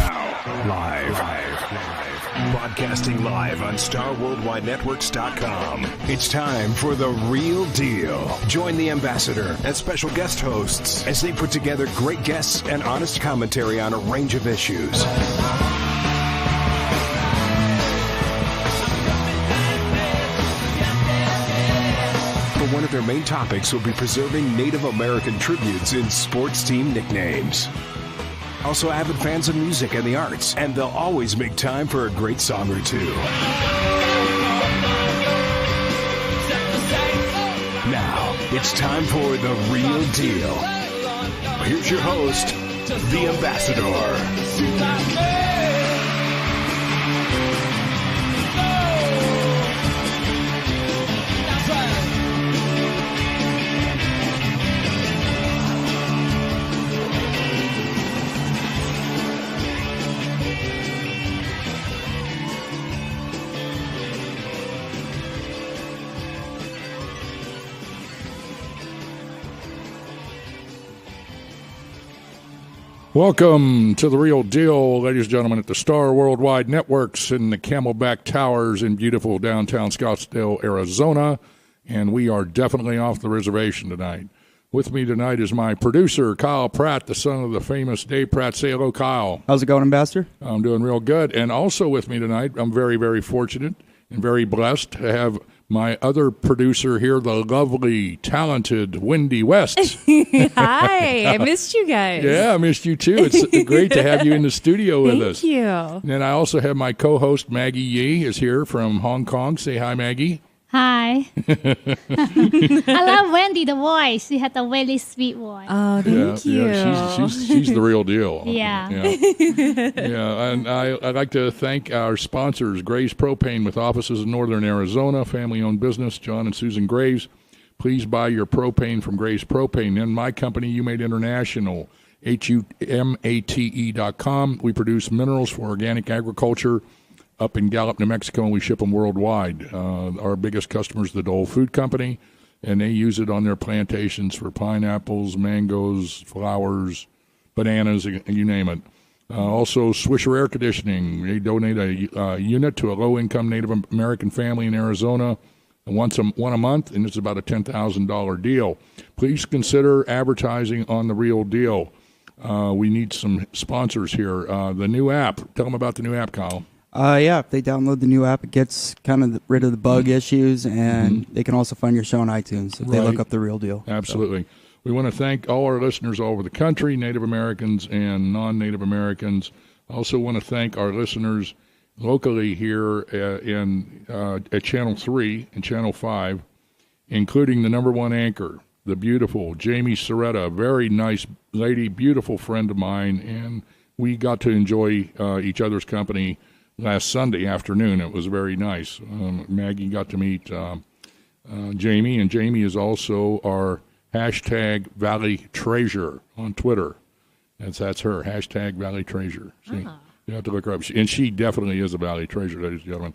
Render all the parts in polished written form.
Now, live. Broadcasting live on StarWorldWideNetworks.com. It's time for The Real Deal. Join the ambassador and special guest hosts as they put together great guests and honest commentary on a range of issues. But one of their main topics will be preserving Native American tributes in sports team nicknames. Also avid fans of music and the arts, and they'll always make time for a great song or two. Now, it's time for The Real Deal. Here's your host, the Ambassador. Welcome to The Real Deal, ladies and gentlemen, at the Star Worldwide Networks in the Camelback Towers in beautiful downtown Scottsdale, Arizona. And we are definitely off the reservation tonight. With me tonight is my producer, Kyle Pratt, the son of the famous Dave Pratt. Say hello, Kyle. How's it going, Ambassador? I'm doing real good. And also with me tonight, I'm very, very fortunate and very blessed to have my other producer here, the lovely, talented Wendy West. Hi, I missed you guys. Yeah, I missed you too. It's great to have you in the studio with us. Thank you. And I also have my co-host, Maggie Yee, is here from Hong Kong. Say hi, Maggie. Hi. I love Wendy, the voice. She had a really sweet voice. Oh, thank you. Yeah, she's the real deal. Yeah. Yeah, and I'd like to thank our sponsors, Graves Propane, with offices in northern Arizona, family-owned business, John and Susan Graves. Please buy your propane from Graves Propane. And my company, UMate International, HUMATE.com. We produce minerals for organic agriculture up in Gallup, New Mexico, and we ship them worldwide. Our biggest customer is the Dole Food Company, and they use it on their plantations for pineapples, mangoes, flowers, bananas, you name it. Also, Swisher Air Conditioning. They donate a unit to a low-income Native American family in Arizona one a month, and it's about a $10,000 deal. Please consider advertising on The Real Deal. We need some sponsors here. The new app. Tell them about the new app, Kyle. Yeah, if they download the new app, it gets kind of rid of the bug issues, and they can also find your show on iTunes if they look up The Real Deal. Absolutely. So. We want to thank all our listeners all over the country, Native Americans and non-Native Americans. I also want to thank our listeners locally here at Channel 3 and Channel 5, including the number one anchor, the beautiful Jamie Soretta, very nice lady, beautiful friend of mine, and we got to enjoy each other's company last Sunday afternoon. It was very nice. Maggie got to meet Jamie, and Jamie is also our hashtag Valley Treasure on Twitter. That's her, hashtag Valley Treasure. See, you have to look her up. And she definitely is a Valley Treasure, ladies and gentlemen.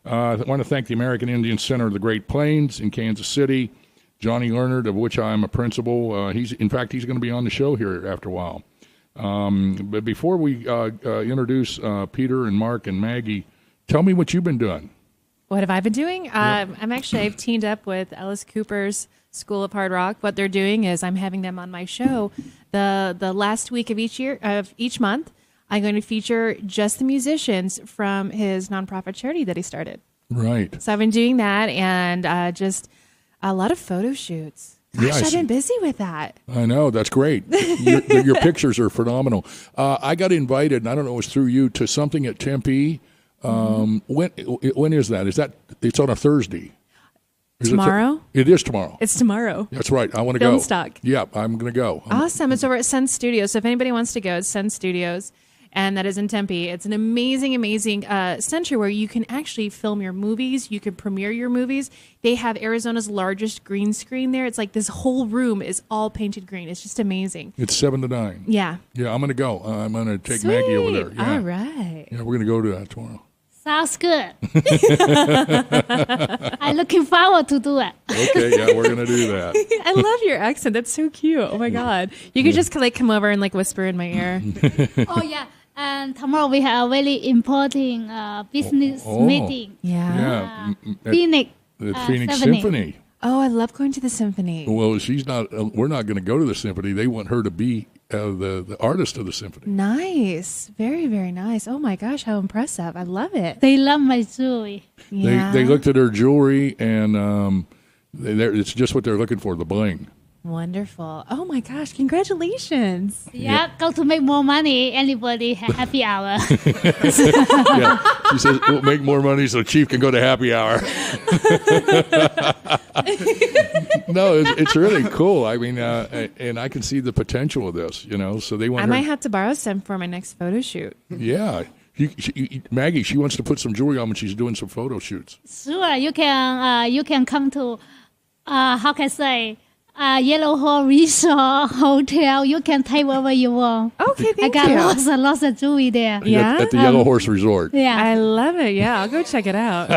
I want to thank the American Indian Center of the Great Plains in Kansas City, Johnny Leonard, of which I'm a principal. He's going to be on the show here after a while. But before we introduce Peter and Mark and Maggie, tell me what you've been doing. What have I been doing? I've teamed up with Alice Cooper's School of Hard Rock. What they're doing is I'm having them on my show the last week of each month. I'm going to feature just the musicians from his nonprofit charity that he started. Right. So I've been doing that, and just a lot of photo shoots. Gosh, I've been busy with that. I know. That's great. Your pictures are phenomenal. I got invited, and I don't know, it was through you, to something at Tempe. When is that? It's on a Thursday. Tomorrow? It is tomorrow. It's tomorrow. That's right. I want to go. Film stock. Yeah, I'm going to go. Awesome. It's over at Sun Studios. So if anybody wants to go, it's Sun Studios. And that is in Tempe. It's an amazing, amazing center where you can actually film your movies. You can premiere your movies. They have Arizona's largest green screen there. It's like this whole room is all painted green. It's just amazing. It's 7 to 9. Yeah. Yeah, I'm going to go. I'm going to take Sweet. Maggie over there. Yeah. All right. Yeah, we're going to go to that tomorrow. Sounds good. I'm looking forward to do it. Okay, yeah, we're going to do that. I love your accent. That's so cute. Oh, my God. You could just like come over and like whisper in my ear. Oh, yeah. And tomorrow we have a very important business meeting. Yeah. Phoenix. The Phoenix Symphony. Oh, I love going to the symphony. Well, she's not. We're not going to go to the symphony. They want her to be the artist of the symphony. Nice. Very, very nice. Oh my gosh, how impressive. I love it. They love my jewelry. Yeah. They looked at her jewelry, and it's just what they're looking for, the bling. Wonderful. Oh my gosh, congratulations. Yeah, go to make more money. Anybody happy hour. Yeah, she says, we'll make more money so Chief can go to happy hour. No, it's really cool. I mean, and I can see the potential of this, so they want I might have to borrow some for my next photo shoot. Yeah. Maggie, she wants to put some jewelry on when she's doing some photo shoots. Sure, you can come to, how can I say, Yellow Hall Resort Hotel. You can take whatever you want. Okay, thank I got you. lots and lots of jewelry there. Yeah? At the Yellow Horse Resort. Yeah. I love it. Yeah, I'll go check it out.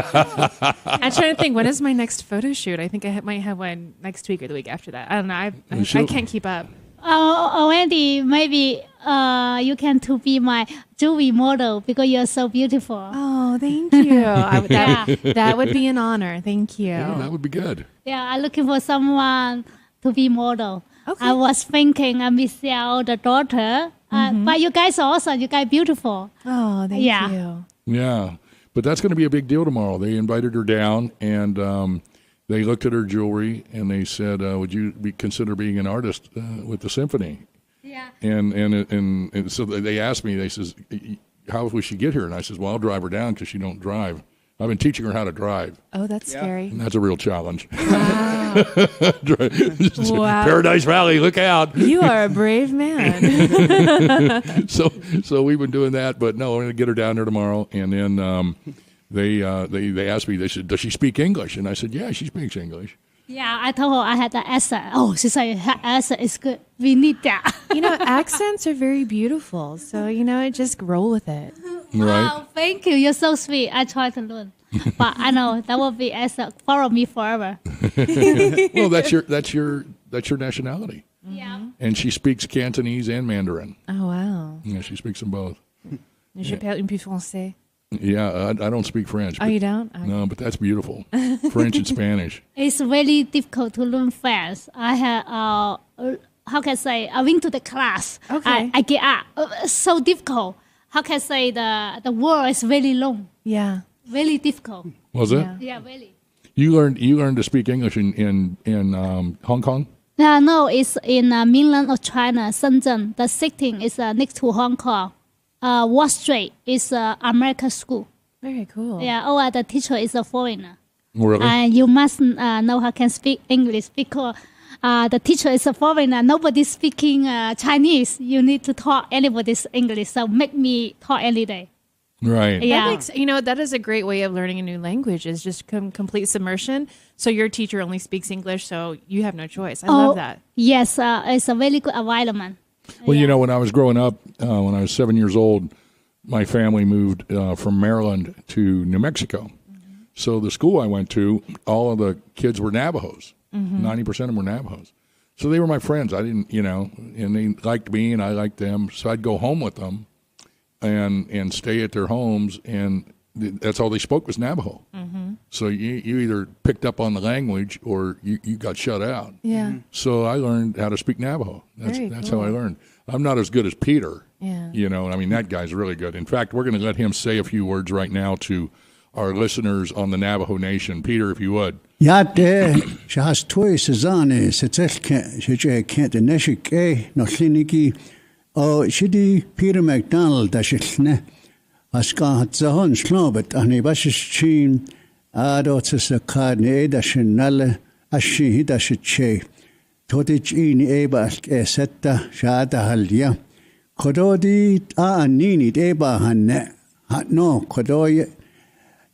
I'm trying to think, when is my next photo shoot? I think I might have one next week or the week after that. I don't know. I can't keep up. Wendy, maybe you can to be my jewelry model because you're so beautiful. Oh, thank you. That would be an honor. Thank you. Yeah, that would be good. Yeah, I'm looking for someone to be model. Okay. I was thinking Michelle, the daughter. But you guys are awesome. You guys beautiful. Oh, thank you. Yeah, but that's going to be a big deal tomorrow. They invited her down, and they looked at her jewelry, and they said, would you consider being an artist with the symphony? Yeah. And so they asked me, they says, how will she get here? And I says, well, I'll drive her down because she don't drive. I've been teaching her how to drive. Oh, that's scary. And that's a real challenge. Wow. Wow. Paradise Valley, look out. You are a brave man. So we've been doing that, but no, I'm going to get her down there tomorrow. And then they asked me, they said, does she speak English? And I said, yeah, she speaks English. Yeah, I told her I had the accent. Oh, she said her accent is good. We need that. Accents are very beautiful. So, just roll with it. Right. Wow, thank you. You're so sweet. I try to learn. But I know that will be accent follow me forever. Well, that's your nationality. Yeah. And she speaks Cantonese and Mandarin. Oh, wow. Yeah, she speaks them both. Je parle un peu français. Yeah, I don't speak French. Oh, you don't? Okay. No, but that's beautiful. French and Spanish. It's really difficult to learn fast. I had, how can I say, I went to the class. Okay. I get up. So difficult. How can I say, the word is very long. Yeah. Really difficult. Was it? Yeah. Yeah, really. You learned to speak English in Hong Kong? No, it's in mainland of China, Shenzhen. The setting is next to Hong Kong. Wall Street is American school. Very cool. Yeah, the teacher is a foreigner. Really? And you must know how can speak English because the teacher is a foreigner. Nobody's speaking Chinese. You need to talk anybody's English. So make me talk any day. Right. Yeah. That is a great way of learning a new language is just complete submersion. So your teacher only speaks English, so you have no choice. I love that. Yes, it's a very good environment. Well, when I was growing up, when I was 7 years old, my family moved from Maryland to New Mexico. Mm-hmm. So the school I went to, all of the kids were Navajos. 90% of them were Navajos. So they were my friends. I didn't, and they liked me and I liked them. So I'd go home with them and stay at their homes, and that's all they spoke was Navajo. Mm-hmm. So you either picked up on the language or you got shut out. Yeah. So I learned how to speak Navajo. That's how I learned. I'm not as good as Peter. Yeah. That guy's really good. In fact, we're going to let him say a few words right now to our listeners on the Navajo Nation. Peter, if you would. Yate, she has twice zane, she can't the neshike, no siniki. Oh, she Peter McDonald, that she's ne. Aska Zahon Slobet, and a Bashes Chin, Adots a card, Eda Shinale, Ashi, Dashiche, Totich in Eba, Setta, Shada Halia, Kododi, Nini, Eba, Hanne, no, Kodoy,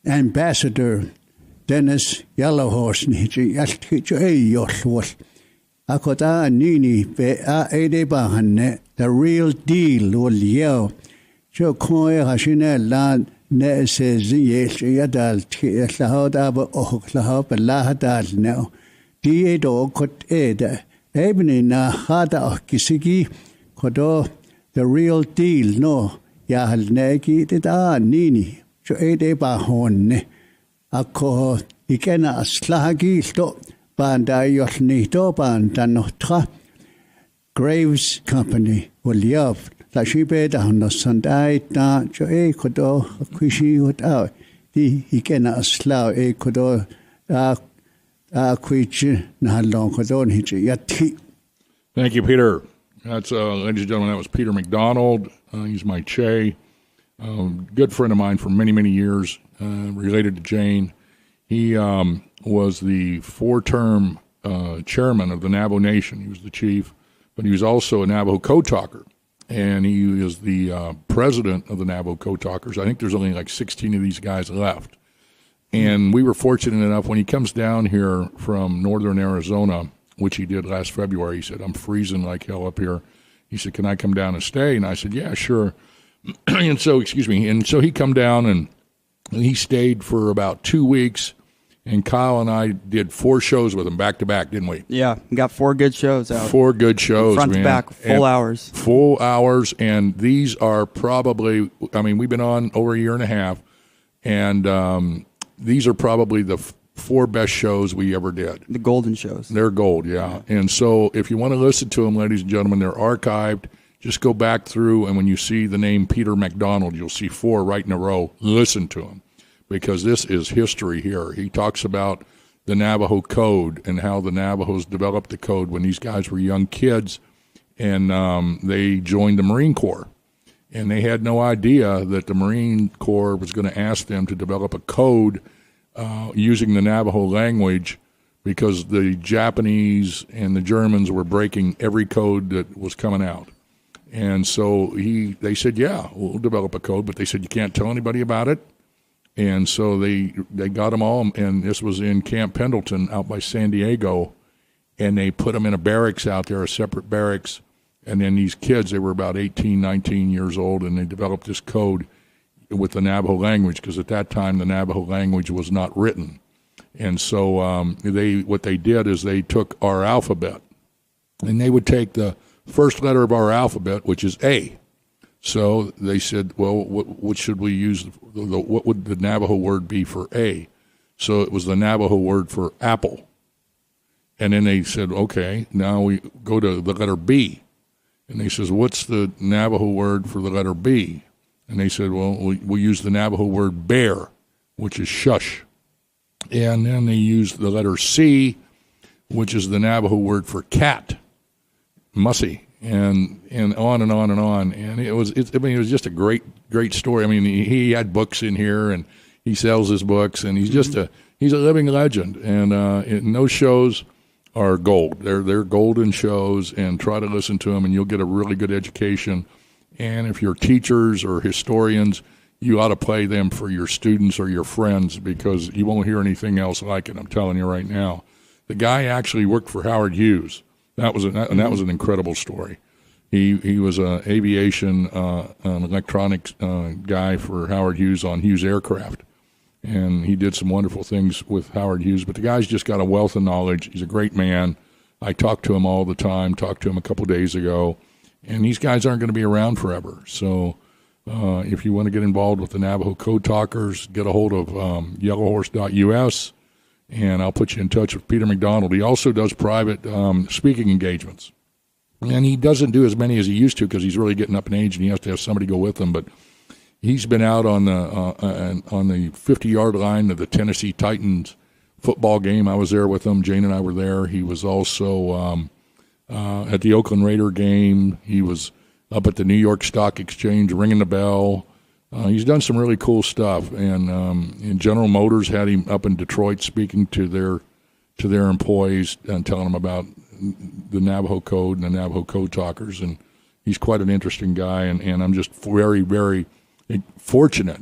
Ambassador Dennis Yellowhorse, Niji, Yoshwas, Akoda, Nini, Edeba, Hanne, the real deal, will yell. Jo koe hashine land ne se ziyesh yadal ti lahada ba lahab lahadal no die do kot eda ebni na hada kisigi kodo the real deal no Yahal neki tita nini. So ede ba honne. Ako ikena aslagi sto banda yosni to banda notra. Graves Company will love. La shibe da no Sunday da jo kodo kwishi without. He ikena aslau kodo kwichi na long kodo yati. Thank you, Peter. That's, ladies and gentlemen, that was Peter McDonald. He's my Che. Good friend of mine for many, many years, related to Jane. He was the 4-term chairman of the Navajo Nation. He was the chief, but he was also a Navajo Code Talker, and he is the president of the Navajo Code Talkers. I think there's only like 16 of these guys left. And we were fortunate enough, when he comes down here from northern Arizona, which he did last February, he said, I'm freezing like hell up here. He said, can I come down and stay? And I said, yeah, sure. And so he come down, and he stayed for about 2 weeks, and Kyle and I did 4 shows with him back to back, didn't we? Yeah, we got 4 good shows out. 4 good shows, front man. to back, full hours. Full hours, and these are probably, I mean, we've been on over a year and a half, and these are probably the 4 best shows we ever did. The golden shows. They're gold, yeah. And so if you want to listen to them, ladies and gentlemen, they're archived. Just go back through, and when you see the name Peter McDonald, you'll see 4 right in a row. Listen to them, because this is history here. He talks about the Navajo Code and how the Navajos developed the code when these guys were young kids, and they joined the Marine Corps. And they had no idea that the Marine Corps was going to ask them to develop a code using the Navajo language, because the Japanese and the Germans were breaking every code that was coming out. And so they said, yeah, we'll develop a code, but they said you can't tell anybody about it. And so they got them all, and this was in Camp Pendleton out by San Diego, and they put them in a barracks out there, a separate barracks. And then these kids, they were about 18, 19 years old, and they developed this code with the Navajo language, because at that time the Navajo language was not written. And so what they did is they took our alphabet, and they would take the first letter of our alphabet, which is A. So they said, well, what should we use? What would the Navajo word be for A? So it was the Navajo word for apple. And then they said, okay, now we go to the letter B. And they says, what's the Navajo word for the letter B? And they said, well, we'll use the Navajo word bear, which is shush. And then they used the letter C, which is the Navajo word for cat, mussy, and on and on and on. And it was just a great story. I mean, he had books in here, and he sells his books, and he's just he's a living legend. And those shows are gold. They're golden shows, and try to listen to them, and you'll get a really good education. And if you're teachers or historians, you ought to play them for your students or your friends, because you won't hear anything else like it. I'm telling you right now. The guy actually worked for Howard Hughes. That was an incredible story. He was an aviation, an electronics guy for Howard Hughes on Hughes Aircraft, and he did some wonderful things with Howard Hughes. But the guy's just got a wealth of knowledge. He's a great man. I talk to him all the time. Talked to him a couple days ago. And these guys aren't going to be around forever. So if you want to get involved with the Navajo Code Talkers, get a hold of yellowhorse.us, and I'll put you in touch with Peter McDonald. He also does private speaking engagements. And he doesn't do as many as he used to, because he's really getting up in age, and he has to have somebody go with him. But he's been out on the 50-yard line of the Tennessee Titans football game. I was there with him. Jane and I were there. He was also at the Oakland Raider game. He was up at the New York Stock Exchange ringing the bell. He's done some really cool stuff. And General Motors had him up in Detroit speaking to their employees and telling them about the Navajo Code and the Navajo Code Talkers. And he's quite an interesting guy. And I'm just very, very fortunate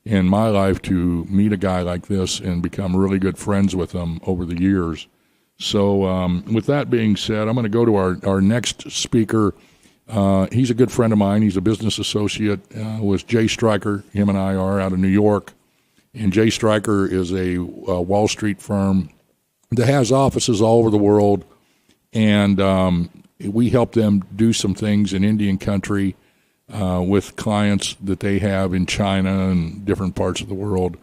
in my life to meet a guy like this and become really good friends with him over the years. So with that being said, I'm going to go to our next speaker. He's a good friend of mine. He's a business associate with Jay Stryker. Him and I are out of New York. And Jay Stryker is a Wall Street firm that has offices all over the world. And we help them do some things in Indian country with clients that they have in China and different parts of the world.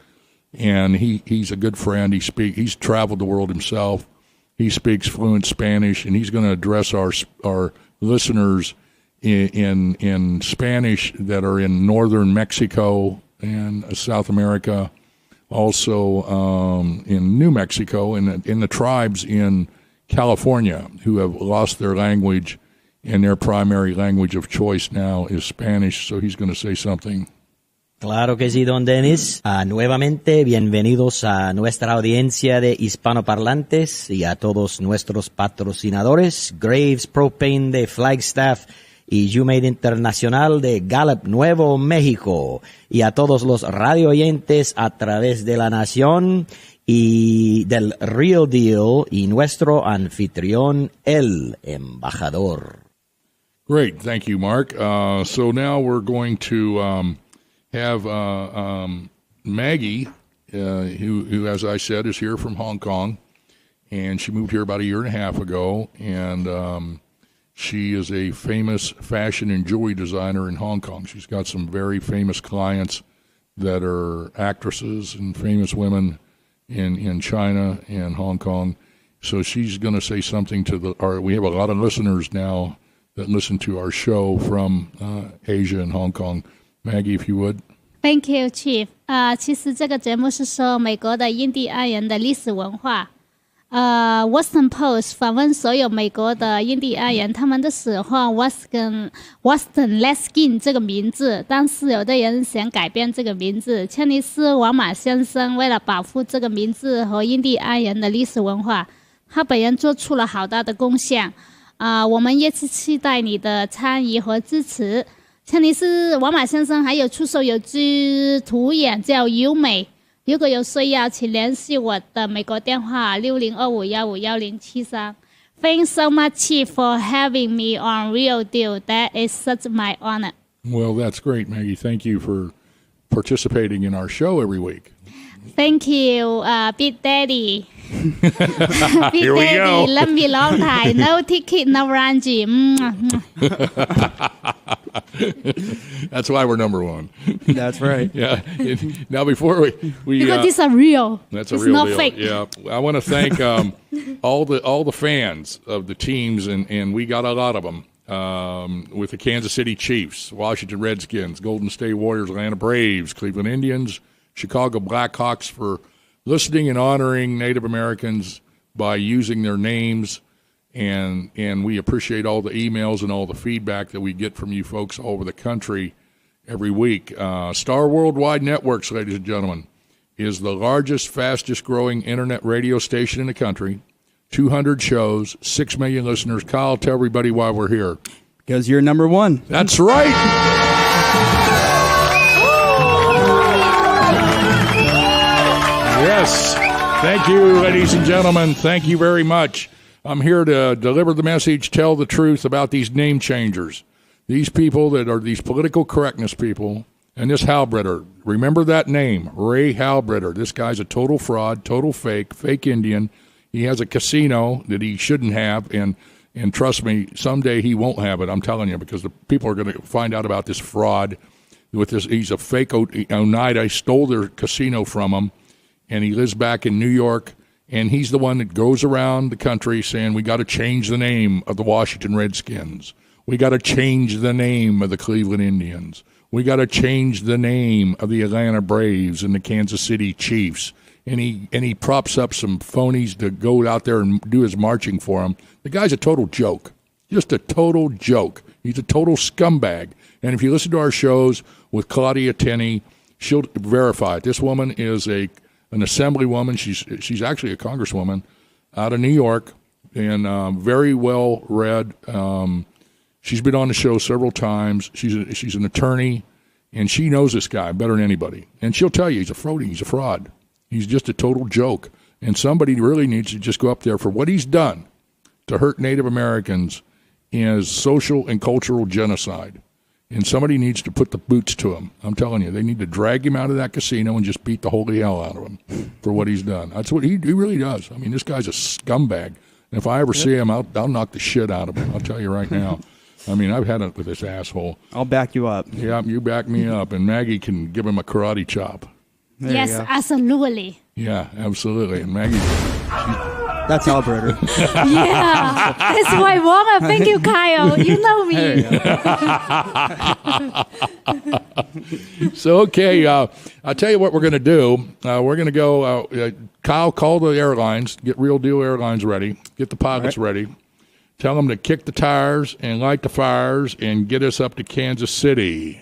And he's a good friend. He's traveled the world himself. He speaks fluent Spanish, and he's going to address our listeners in Spanish that are in northern Mexico and South America, also in New Mexico, and in the tribes in California who have lost their language, and their primary language of choice now is Spanish. So he's going to say something. Claro que sí, don Dennis. Nuevamente, bienvenidos a nuestra audiencia de hispanoparlantes y a todos nuestros patrocinadores, Graves Propane de Flagstaff y YouMade Internacional de Gallup, Nuevo México, y a todos los radio oyentes a través de la nación y del Real Deal y nuestro anfitrión, el embajador. Great, thank you, Mark. So now we're going to have Maggie, who, as I said, is here from Hong Kong, and she moved here about a year and a half ago, and she is a famous fashion and jewelry designer in Hong Kong. She's got some very famous clients that are actresses and famous women in China and Hong Kong. So she's going to say something to we have a lot of listeners now that listen to our show from Asia and Hong Kong. Maggie, if you would. Thank you, Chief. 其实这个节目是说美国的印第安人的历史文化。Washington Post 访问所有美国的印第安人，他们的喜欢 Washington Redskins 这个名字，但是有的人想改变这个名字。切尼斯·王马先生为了保护这个名字和印第安人的历史文化，他本人做出了好大的贡献。我们也是期待你的参与和支持。切尼斯·王马先生还有出手有支图演叫优美，如果有需要请联系我的美国电话6025151073。Thanks so much, Chief, for having me on Real Deal. That is such my honor. Well, that's great, Maggie. Thank you for participating in our show every week. Thank you, Big Daddy. Big Here we Daddy, go. love me long time. No ticket, no rangy. That's why we're number one. That's right. Yeah. Now, before we Because these are real. That's a it's real not deal. fake. Yeah. I want to thank all the fans of the teams, and we got a lot of them. With the Kansas City Chiefs, Washington Redskins, Golden State Warriors, Atlanta Braves, Cleveland Indians, Chicago Blackhawks, for listening and honoring Native Americans by using their names. And we appreciate all the emails and all the feedback that we get from you folks all over the country every week. Star Worldwide Networks, ladies and gentlemen, is the largest, fastest-growing internet radio station in the country. 200 shows, 6 million listeners. Kyle, tell everybody why we're here. Because you're number one. That's right. Yes. Thank you, ladies and gentlemen. Thank you very much. I'm here to deliver the message, tell the truth about these name changers. These people that are these political correctness people, and this Halbritter. Remember that name, Ray Halbritter. This guy's a total fraud, total fake Indian. He has a casino that he shouldn't have, and trust me, someday he won't have it, I'm telling you, because the people are going to find out about this fraud with this. He's a fake Oneida, stole their casino from him, and he lives back in New York. And he's the one that goes around the country saying, we got to change the name of the Washington Redskins. We got to change the name of the Cleveland Indians. We got to change the name of the Atlanta Braves and the Kansas City Chiefs. And he props up some phonies to go out there and do his marching for him. The guy's a total joke. Just a total joke. He's a total scumbag. And if you listen to our shows with Claudia Tenney, she'll verify it. This woman is an assemblywoman. She's actually a congresswoman out of New York, and very well read. She's been on the show several times. She's an attorney, and she knows this guy better than anybody. And she'll tell you he's a fraud. He's a fraud. He's just a total joke. And somebody really needs to just go up there for what he's done to hurt Native Americans is social and cultural genocide. And somebody needs to put the boots to him. I'm telling you, they need to drag him out of that casino and just beat the holy hell out of him for what he's done. That's what he really does. I mean, this guy's a scumbag. And if I ever see him, I'll knock the shit out of him. I'll tell you right now. I mean, I've had it with this asshole. I'll back you up. Yeah, you back me up, and Maggie can give him a karate chop. There Yes, you go. absolutely. Yeah, absolutely. And Maggie, That's Alberta. Yeah, that's why I want to thank you, Kyle. You know me. so okay, I'll tell you what we're going to do. We're going to go. Kyle, call the airlines. Get Real Deal Airlines ready. Get the pilots ready. Tell them to kick the tires and light the fires and get us up to Kansas City.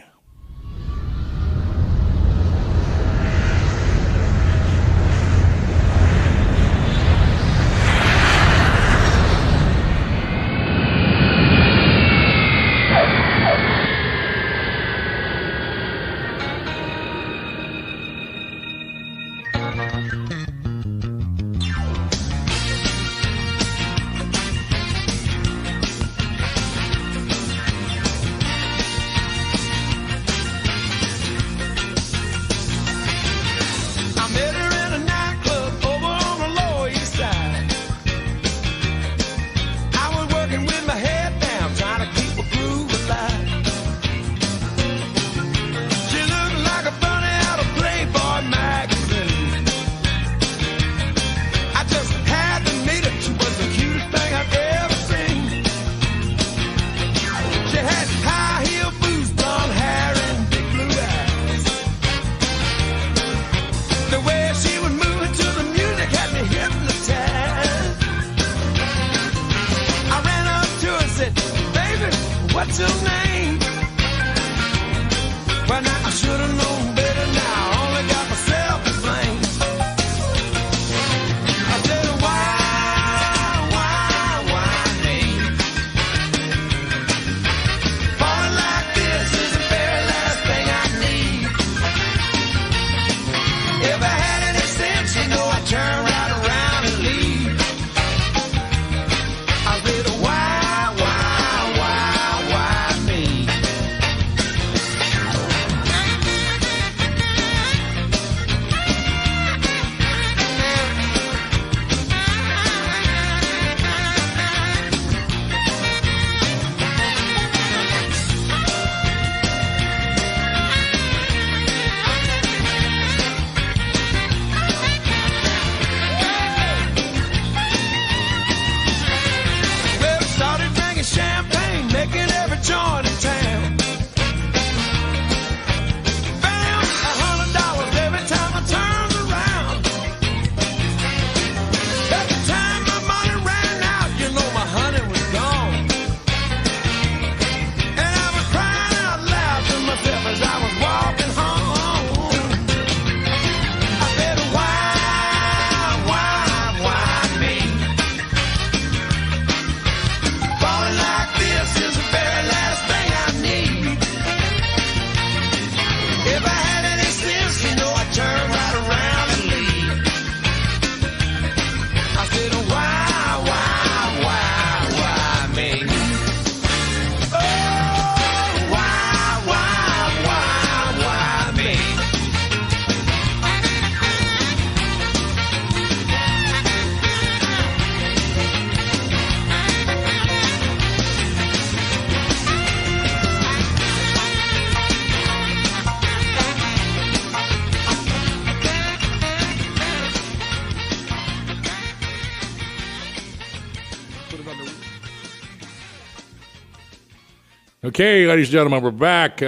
Okay, ladies and gentlemen, we're back.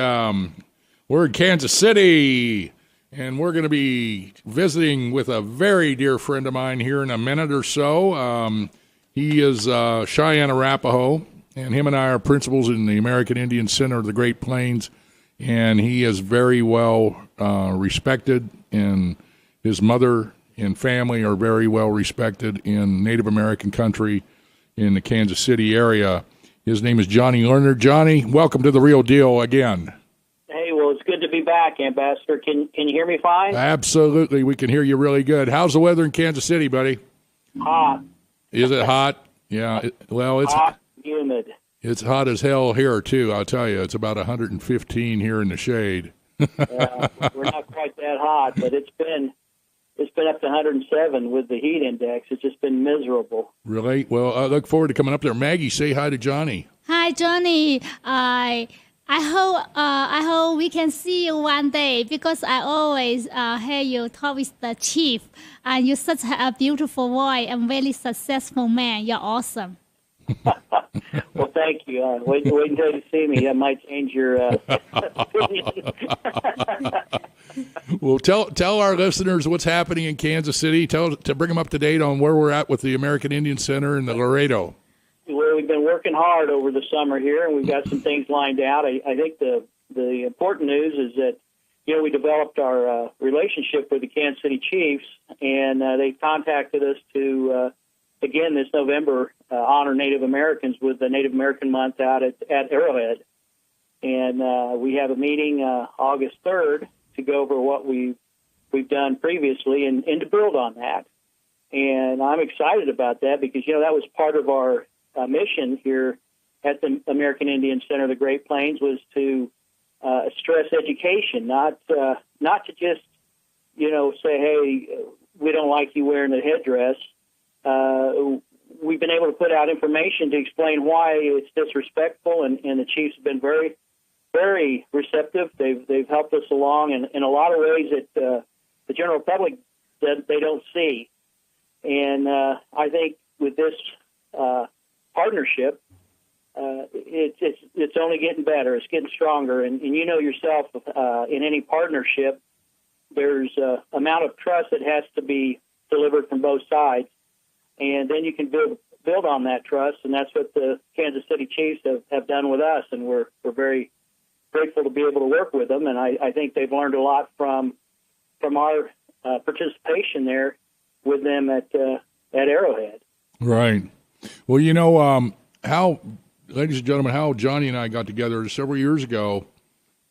We're in Kansas City, and we're going to be visiting with a very dear friend of mine here in a minute or so. He is Cheyenne Arapaho, and him and I are principals in the American Indian Center of the Great Plains, and he is very well respected, and his mother and family are very well respected in Native American country in the Kansas City area. His name is Johnny Lerner. Johnny, welcome to The Real Deal again. Hey, well, it's good to be back, Ambassador. Can you hear me fine? Absolutely. We can hear you really good. How's the weather in Kansas City, buddy? Hot. Is it hot? Yeah. It's hot, humid. It's hot as hell here, too, I'll tell you. It's about 115 here in the shade. We're not quite that hot, but it's been it's been up to 107 with the heat index. It's just been miserable. Really? Well, I look forward to coming up there. Maggie, say hi to Johnny. Hi, Johnny. I hope we can see you one day because I always hear you talk with the chief, and you're such a beautiful boy and very successful man. You're awesome. Well, thank you. Wait until you see me. That might change your opinion. Well, tell our listeners what's happening in Kansas City. To bring them up to date on where we're at with the American Indian Center and the Laredo. Well, we've been working hard over the summer here, and we've got some things lined out. I think the important news is that, we developed our relationship with the Kansas City Chiefs, and they contacted us to, again, this November, honor Native Americans with the Native American Month out at Arrowhead. And we have a meeting August 3rd to go over what we've done previously and to build on that. And I'm excited about that because, that was part of our mission here at the American Indian Center of the Great Plains was to stress education, not to just, say, hey, we don't like you wearing the headdress. We've been able to put out information to explain why it's disrespectful, and the Chiefs have been very, very receptive. They've helped us along in a lot of ways that the general public that they don't see. And I think with this partnership, it's only getting better. It's getting stronger. And you know yourself, in any partnership, there's an amount of trust that has to be delivered from both sides. And then you can build on that trust, and that's what the Kansas City Chiefs have done with us, and we're very grateful to be able to work with them. And I think they've learned a lot from our participation there with them at Arrowhead. Right. Well, how, ladies and gentlemen, how Johnny and I got together several years ago.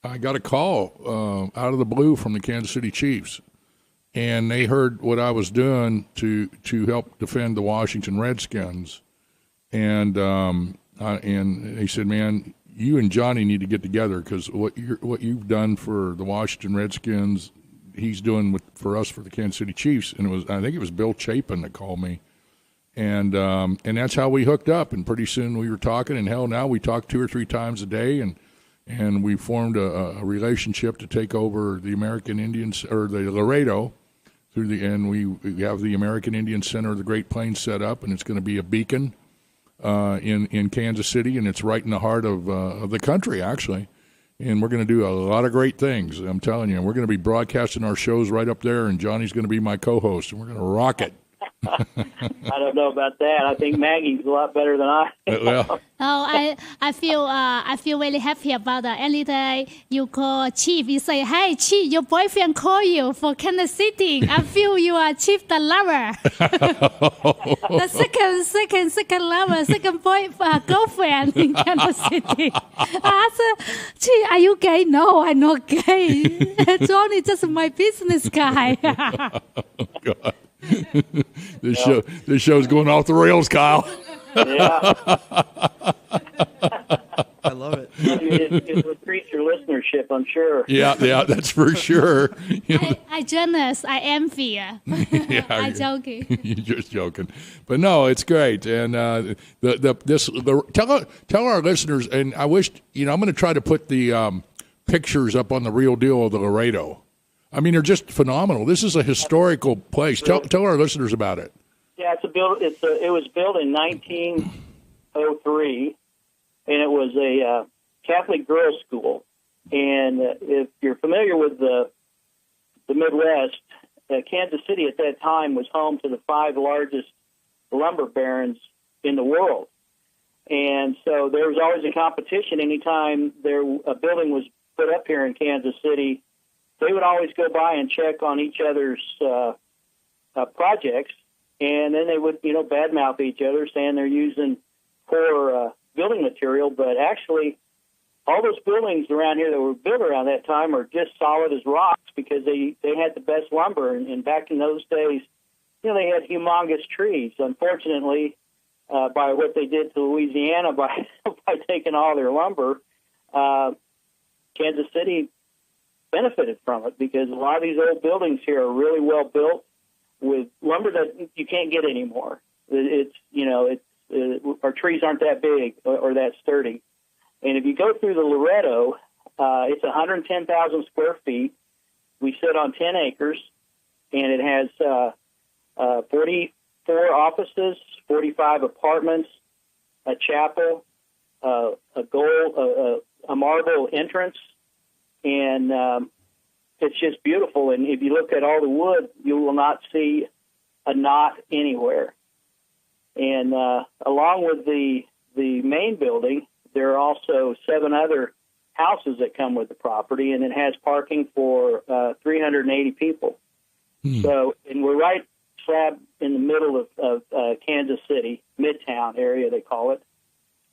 I got a call out of the blue from the Kansas City Chiefs, and they heard what I was doing to help defend the Washington Redskins, and they said, "Man, you and Johnny need to get together because what you've done for the Washington Redskins, he's doing for us for the Kansas City Chiefs." And I think it was Bill Chapin that called me, and that's how we hooked up. And pretty soon we were talking, and hell, now we talk 2 or 3 times a day, and we formed a relationship to take over the American Indians or the Laredo. And we have the American Indian Center of the Great Plains set up, and it's going to be a beacon in Kansas City, and it's right in the heart of the country, actually. And we're going to do a lot of great things. I'm telling you, we're going to be broadcasting our shows right up there, and Johnny's going to be my co-host, and we're going to rock it. I don't know about that. I think Maggie's a lot better than I am. Well. I feel really happy about that. Any day you call Chief, you say, "Hey, Chief, your boyfriend call you for Kansas City." I feel you are Chief the lover. The second lover, second girlfriend in Kansas City. I said, "Chief, are you gay?" "No, I'm not gay. Johnny just my business guy." Oh, God. This show's going off the rails, Kyle. Yeah. I love it. It would increase your listenership, I'm sure. Yeah, that's for sure. I jealous. I envy. Yeah, I'm joking. You're just joking, but no, it's great. And tell our listeners. And I wish I'm going to try to put the pictures up on the Real Deal of the Laredo. I mean, they're just phenomenal. This is a historical place. Tell our listeners about it. Yeah, it was built in 1903, and it was a Catholic girls' school. And if you're familiar with the Midwest, Kansas City at that time was home to the 5 largest lumber barons in the world. And so there was always a competition. Anytime a building was put up here in Kansas City, they would always go by and check on each other's projects, and then they would, badmouth each other, saying they're using poor building material. But actually, all those buildings around here that were built around that time are just solid as rocks because they had the best lumber. And back in those days, they had humongous trees. Unfortunately, by what they did to Louisiana by taking all their lumber, Kansas City benefited from it because a lot of these old buildings here are really well built, with lumber that you can't get anymore. Our trees aren't that big or that sturdy. And if you go through the Loretto, it's 110,000 square feet. We sit on 10 acres, and it has 44 offices, 45 apartments, a chapel, a marble entrance, and it's just beautiful. And if you look at all the wood, you will not see a knot anywhere. And along with the main building, there are also 7 other houses that come with the property, and it has parking for 380 people. So, and we're right slab in the middle of Kansas City, Midtown area, they call it.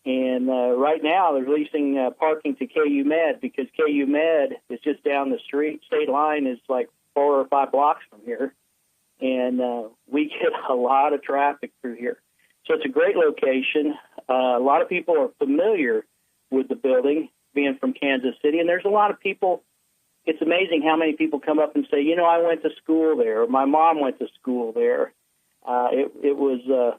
And right now they're leasing parking to KU Med because KU Med is just down the street. State line is like 4 or 5 blocks from here. And we get a lot of traffic through here. So it's a great location. A lot of people are familiar with the building, being from Kansas City. And there's a lot of people. It's amazing how many people come up and say, I went to school there, or my mom went to school there. It was a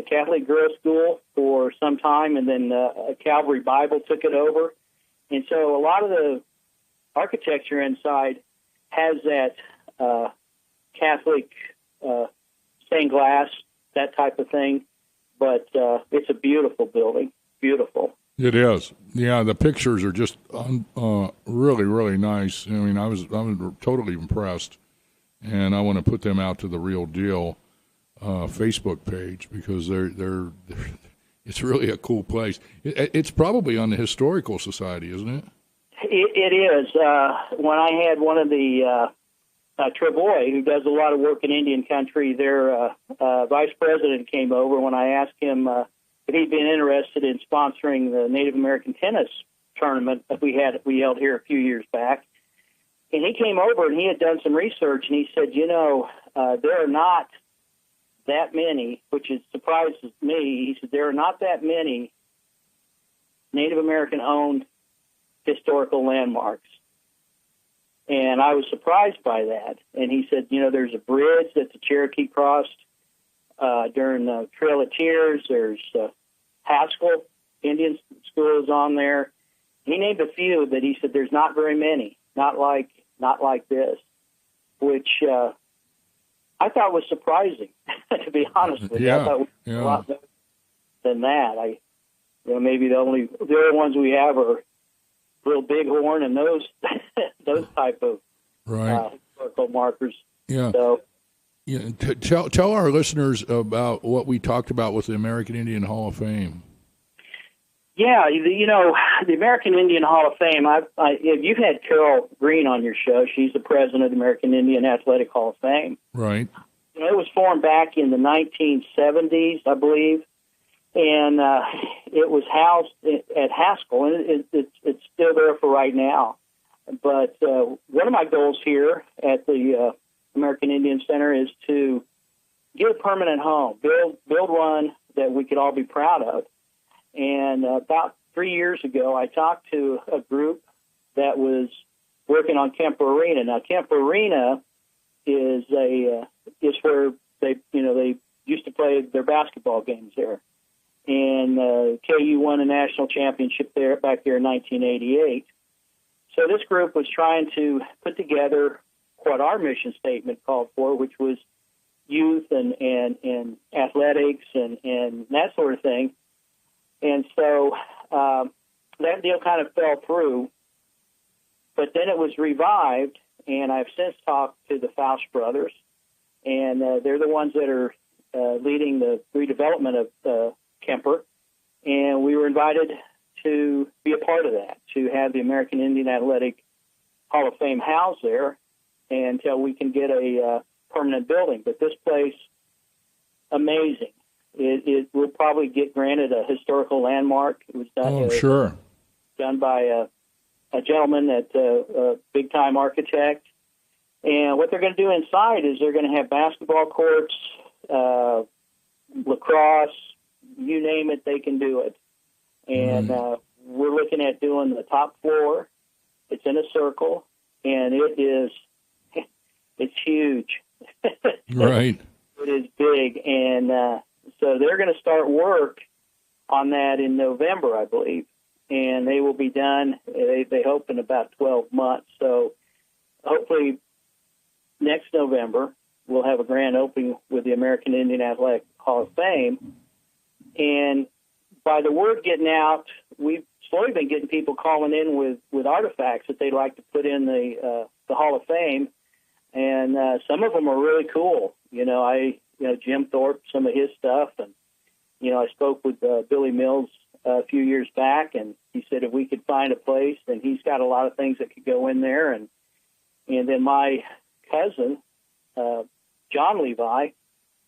Catholic girls' school for some time, and then a Calvary Bible took it over. And so a lot of the architecture inside has that Catholic stained glass, that type of thing. But it's a beautiful building, beautiful. It is. Yeah, the pictures are just really, really nice. I mean, I was totally impressed, and I want to put them out to the Real Deal Facebook page because they're it's really a cool place. It's probably on the Historical Society, isn't it? It is. When I had one of the Travoy, who does a lot of work in Indian country, their vice president came over when I asked him if he'd been interested in sponsoring the Native American tennis tournament that we held here a few years back. And he came over and he had done some research, and he said, there are not that many, which surprises me. He said there are not that many Native American-owned historical landmarks. And I was surprised by that. And he said, there's a bridge that the Cherokee crossed during the Trail of Tears. There's Haskell Indian School is on there. He named a few that he said there's not very many, not like this, which I thought was surprising, to be honest with you. I thought we had a lot better than that. Maybe the only ones we have are Little Bighorn and those type of historical markers. Yeah. So, tell our listeners about what we talked about with the American Indian Hall of Fame. Yeah, the American Indian Hall of Fame. You've had Carol Green on your show. She's the president of the American Indian Athletic Hall of Fame. Right. It was formed back in the 1970s, I believe, and it was housed at Haskell, and it's still there for right now. But one of my goals here at the American Indian Center is to get a permanent home, build one that we could all be proud of. And about 3 years ago, I talked to a group that was working on Kemper Arena. Now, Kemper Arena is where they used to play their basketball games there. And KU won a national championship back there in 1988. So this group was trying to put together what our mission statement called for, which was youth and athletics and that sort of thing. And so that deal kind of fell through, but then it was revived, and I've since talked to the Faust brothers, and they're the ones that are leading the redevelopment of Kemper, and we were invited to be a part of that, to have the American Indian Athletic Hall of Fame housed there until we can get a permanent building. But this place, amazing. It will probably get granted a historical landmark. It was done, done by a gentleman that's a big-time architect. And what they're going to do inside is they're going to have basketball courts, lacrosse, you name it, they can do it. And we're looking at doing the top floor. It's in a circle, and it's huge. Right. It is big, and so they're going to start work on that in November, I believe, and they will be done, they hope, in about 12 months. So hopefully next November we'll have a grand opening with the American Indian Athletic Hall of Fame. And by the word getting out, we've slowly been getting people calling in with artifacts that they'd like to put in the Hall of Fame, and some of them are really cool. Jim Thorpe, some of his stuff, and I spoke with Billy Mills a few years back, and he said if we could find a place, then he's got a lot of things that could go in there, and then my cousin, John Levi,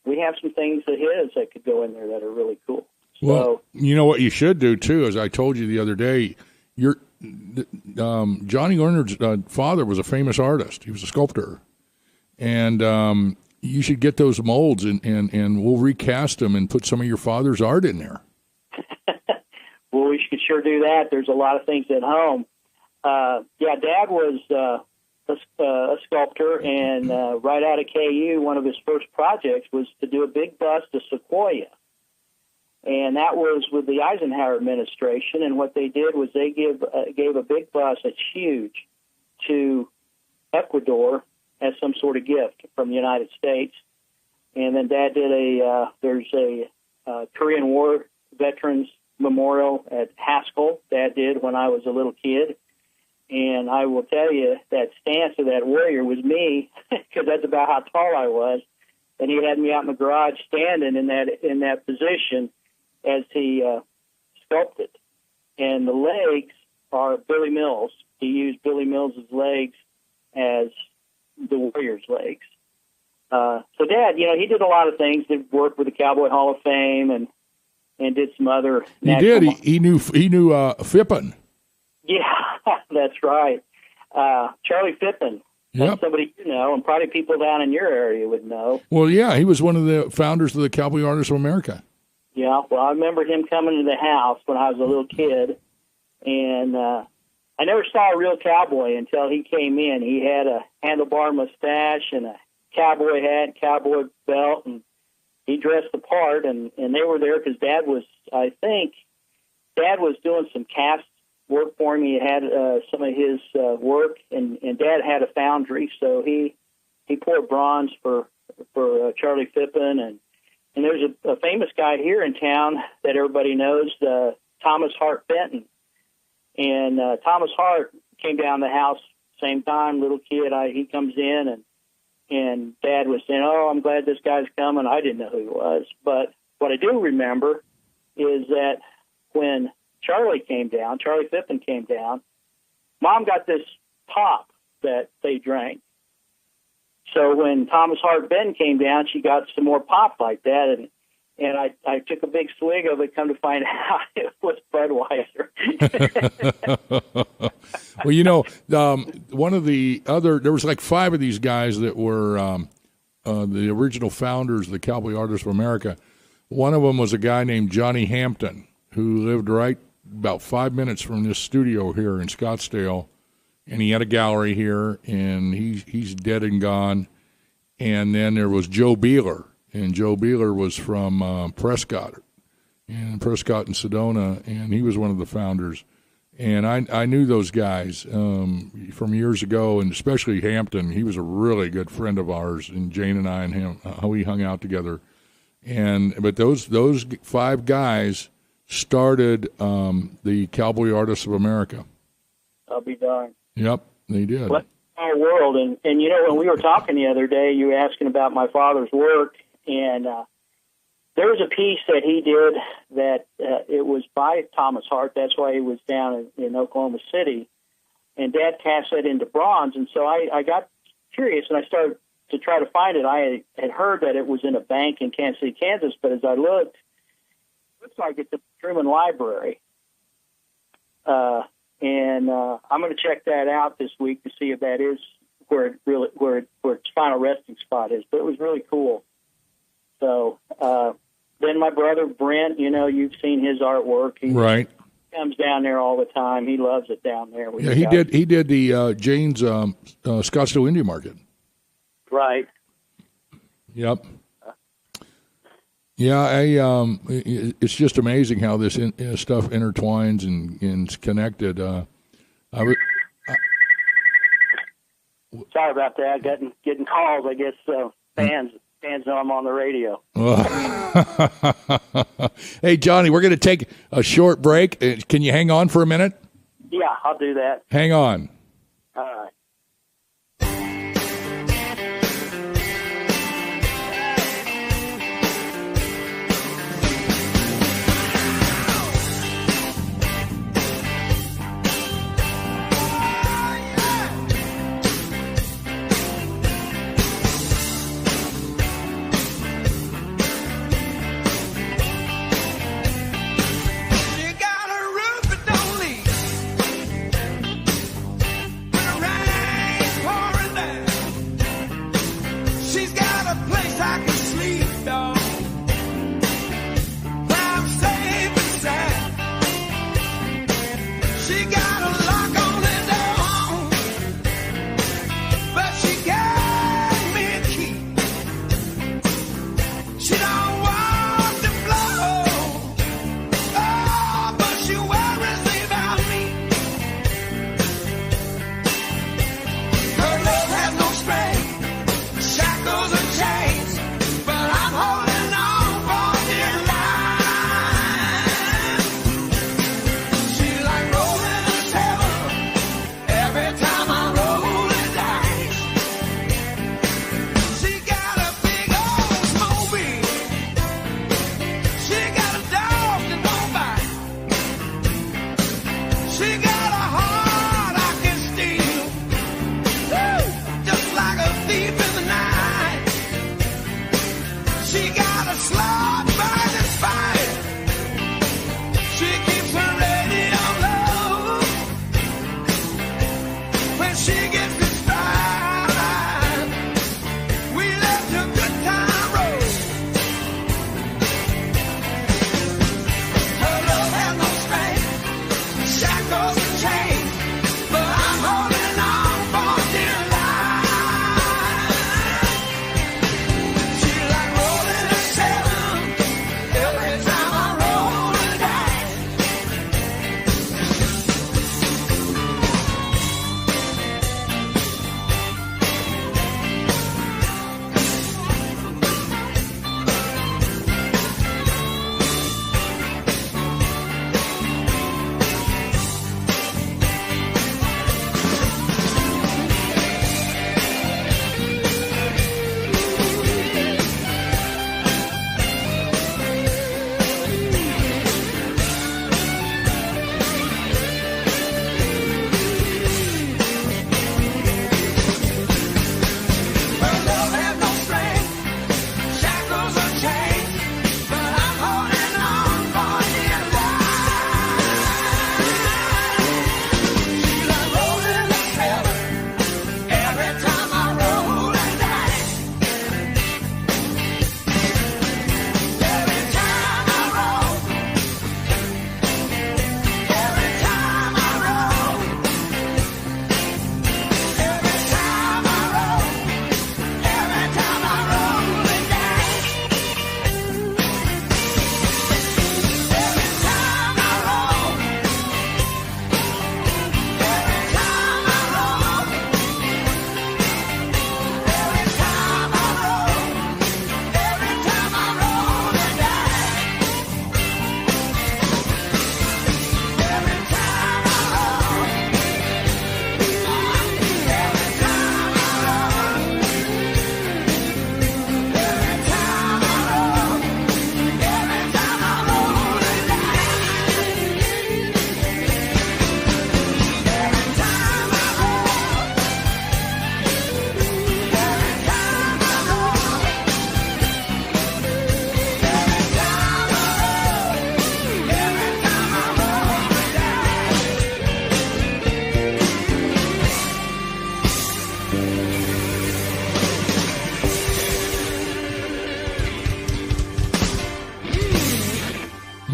we have some things of his that could go in there that are really cool. Well, you know what you should do too, as I told you the other day, Johnny Lerner's father was a famous artist. He was a sculptor, and you should get those molds and we'll recast them and put some of your father's art in there. Well, we should sure do that. There's a lot of things at home. Dad was a sculptor, and right out of KU, one of his first projects was to do a big bust of Sequoia. And that was with the Eisenhower administration, and what they did was they gave a big bus that's huge to Ecuador as some sort of gift from the United States. And then Dad did there's a Korean War Veterans Memorial at Haskell. Dad did when I was a little kid. And I will tell you, that stance of that warrior was me, because that's about how tall I was. And he had me out in the garage standing in that position as he sculpted. And the legs are Billy Mills. He used Billy Mills' legs as the warrior's legs. So Dad, he did a lot of things. Did work with the Cowboy Hall of Fame and did some other. He did. He knew Phippen. Yeah, that's right. Charlie Phippen. Yep. Somebody you know, and probably people down in your area would know. Well, yeah, he was one of the founders of the Cowboy Artists of America. Yeah, well, I remember him coming to the house when I was a little kid, and I never saw a real cowboy until he came in. He had a handlebar mustache and a cowboy hat, cowboy belt, and he dressed the part, and they were there because Dad was doing some cast work for him. He had some of his work, and Dad had a foundry, so he poured bronze for Charlie Phippen, and there's a famous guy here in town that everybody knows, Thomas Hart Benton. And Thomas Hart came down the house same time, little kid. He comes in, and Dad was saying, "Oh, I'm glad this guy's coming." I didn't know who he was, but what I do remember is that when Charlie Phippen came down, Mom got this pop that they drank. So when Thomas Hart Benton came down, she got some more pop like that, and I took a big swig of it, come to find out it was Budweiser. Well, one of the there was like 5 of these guys that were the original founders of the Cowboy Artists of America. One of them was a guy named Johnny Hampton, who lived right about 5 minutes from this studio here in Scottsdale, and he had a gallery here, and he's dead and gone. And then there was Joe Beeler, and Joe Beeler was from Prescott and Sedona, and he was one of the founders. And I knew those guys from years ago, and especially Hampton. He was a really good friend of ours, and Jane and I and him, how we hung out together. But those 5 guys started the Cowboy Artists of America. I'll be darned. Yep, they did. What our world, and when we were talking the other day, you were asking about my father's work, and there was a piece that he did that it was by Thomas Hart. That's why he was down in Oklahoma City, and Dad cast that into bronze, and so I got curious, and I started to try to find it. I had heard that it was in a bank in Kansas City, Kansas, but as I looked, it looks like it's at the Truman Library. And I'm going to check that out this week to see if that is where its final resting spot is. But it was really cool. So then my brother Brent, you've seen his artwork. He comes down there all the time. He loves it down there. Yeah, he did. He did the Jane's Scottsdale India Market. Right. Yep. Yeah, it's just amazing how this stuff intertwines and is connected. Sorry about that. Getting calls. I guess fans know I'm on the radio. Hey, Johnny, we're going to take a short break. Can you hang on for a minute? Yeah, I'll do that. Hang on. All right.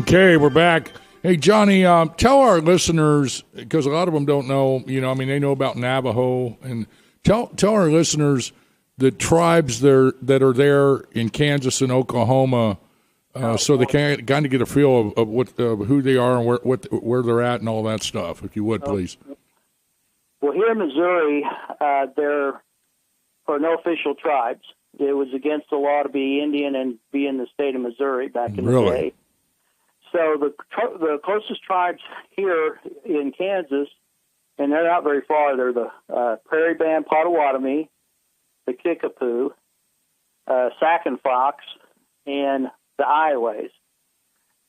Okay, we're back. Hey, Johnny, tell our listeners, because a lot of them don't know, they know about Navajo, and tell our listeners the tribes that are there in Kansas and Oklahoma, so they can kind of get a feel of what who they are and where they're at and all that stuff, if you would, please. Well, here in Missouri, there are no official tribes. It was against the law to be Indian and be in the state of Missouri back in the day. So the closest tribes here in Kansas, and they're not very far, they're the Prairie Band Potawatomi, the Kickapoo, Sac and Fox, and the Ioways.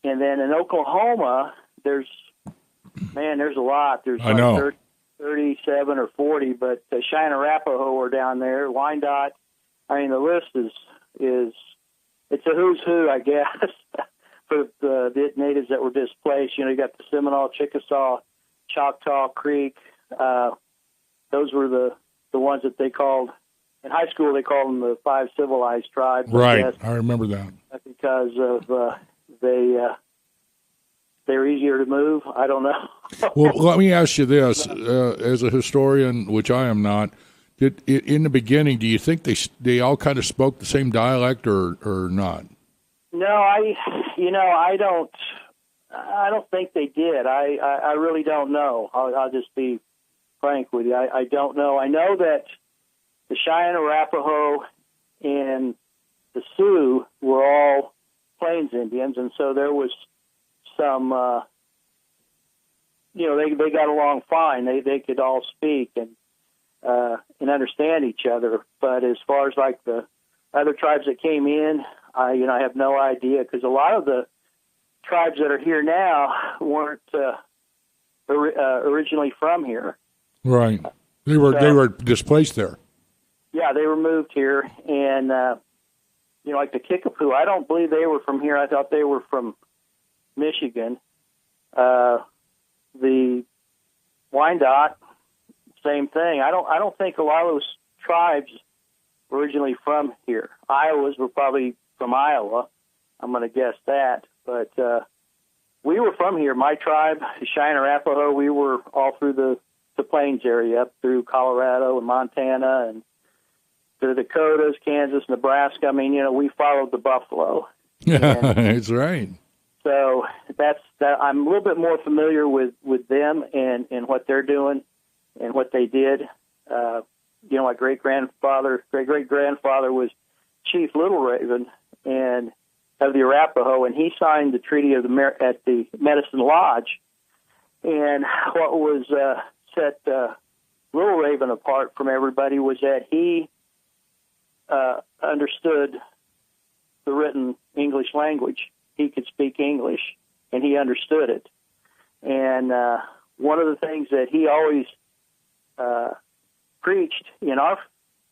And then in Oklahoma, there's a lot. There's like 37 or 40, but the Cheyenne Arapaho are down there, Wyandotte. I mean, the list is it's a who's who, I guess, for the natives that were displaced. You got the Seminole, Chickasaw, Choctaw, Creek. Those were the ones that they called, in high school, they called them the 5 civilized tribes. Right, I remember that. Because of they're easier to move. I don't know. Well, let me ask you this: as a historian, which I am not, in the beginning, do you think they all kind of spoke the same dialect or not? No, I don't think they did. I really don't know. I'll just be frank with you. I don't know. I know that the Cheyenne, Arapaho, and the Sioux were all Plains Indians, and so there was some, they got along fine. They could all speak and understand each other. But as far as like the other tribes that came in, I have no idea, because a lot of the tribes that are here now weren't originally from here. Right. They were displaced there. Yeah, they were moved here, and like the Kickapoo, I don't believe they were from here. I thought they were from Michigan. The Wyandotte, same thing. I don't think a lot of those tribes were originally from here. Iowas were probably from Iowa. I'm going to guess that. But we were from here. My tribe, the Cheyenne Arapaho, we were all through the Plains area, up through Colorado and Montana and the Dakotas, Kansas, Nebraska. I mean, we followed the buffalo. Yeah, that's right. So that I'm a little bit more familiar with them and what they're doing and what they did. My great-great-grandfather was Chief Little Raven and of the Arapaho, and he signed the treaty at the Medicine Lodge. And what was set Little Raven apart from everybody was that he understood the written English language. He could speak English, and he understood it. And one of the things that he always preached in our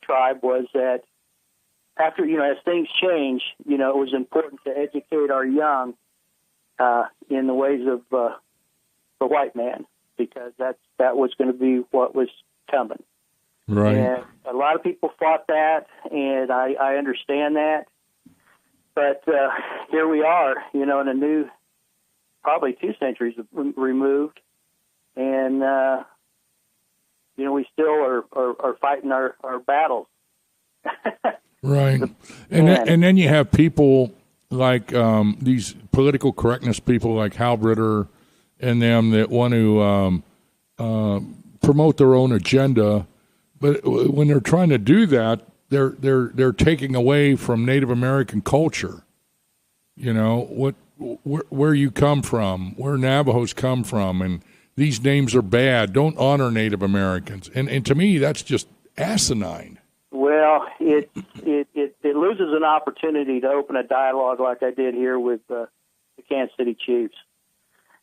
tribe was that after, as things change, it was important to educate our young in the ways of the white man, because that was going to be what was coming. Right. And a lot of people fought that, and I understand that. But here we are, in a new, probably 2 centuries removed, and we still are fighting our battles. Right, and then you have people like these political correctness people like Hal Ritter and them that want to promote their own agenda, but when they're trying to do that, they're taking away from Native American culture. Where you come from, where Navajos come from, and these names are bad. Don't honor Native Americans, and to me that's just asinine. Well, it loses an opportunity to open a dialogue like I did here with the Kansas City Chiefs.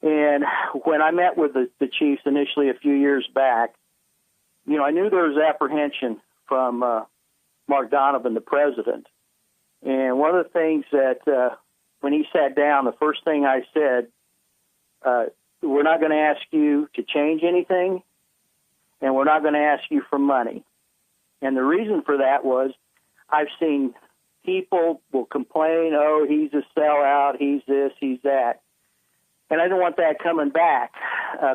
And when I met with the Chiefs initially a few years back, I knew there was apprehension from Mark Donovan, the president. And one of the things that when he sat down, the first thing I said, we're not going to ask you to change anything, and we're not going to ask you for money. And the reason for that was I've seen people will complain, oh, he's a sellout, he's this, he's that. And I don't want that coming back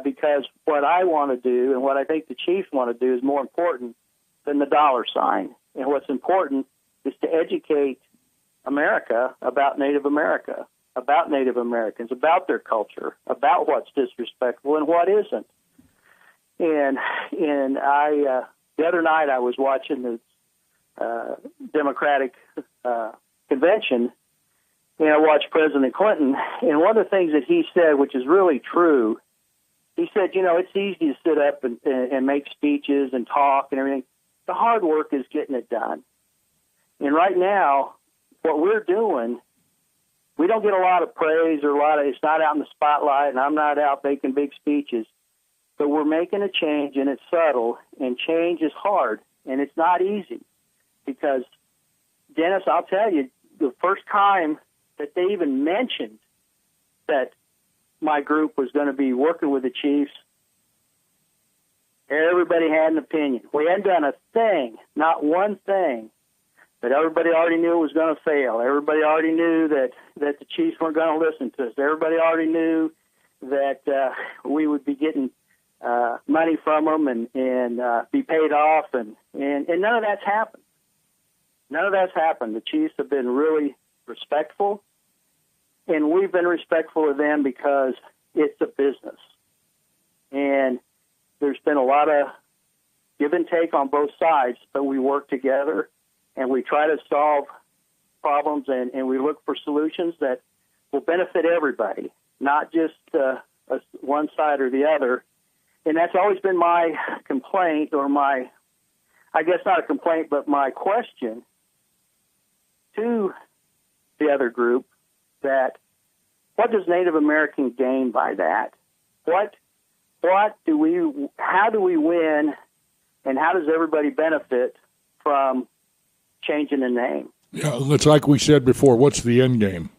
because what I want to do and what I think the Chiefs want to do is more important than the dollar sign. and what's important is to educate America about Native America, about Native Americans, about their culture, about what's disrespectful and what isn't. And I the other night I was watching the Democratic convention, and I watched President Clinton, and one of the things that he said, which is really true, he said, it's easy to sit up and make speeches and talk and everything. The hard work is getting it done. And right now, what we're doing, we don't get a lot of praise or it's not out in the spotlight, and I'm not out making big speeches, but we're making a change, and it's subtle, and change is hard, and it's not easy. Because, Dennis, I'll tell you, the first time that they even mentioned that my group was going to be working with the Chiefs, everybody had an opinion. We hadn't done a thing, not one thing, but everybody already knew it was going to fail. Everybody already knew that the Chiefs weren't going to listen to us. Everybody already knew that we would be getting money from them and be paid off, and none of that's happened. None of that's happened. The Chiefs have been really respectful, and we've been respectful of them because it's a business. And there's been a lot of give and take on both sides, but we work together, and we try to solve problems, and we look for solutions that will benefit everybody, not just one side or the other. And that's always been my complaint, or I guess not a complaint, but my question to the other group, that what does Native American gain by that? How do we win, and how does everybody benefit from changing the name? Yeah, it's like we said before, what's the end game?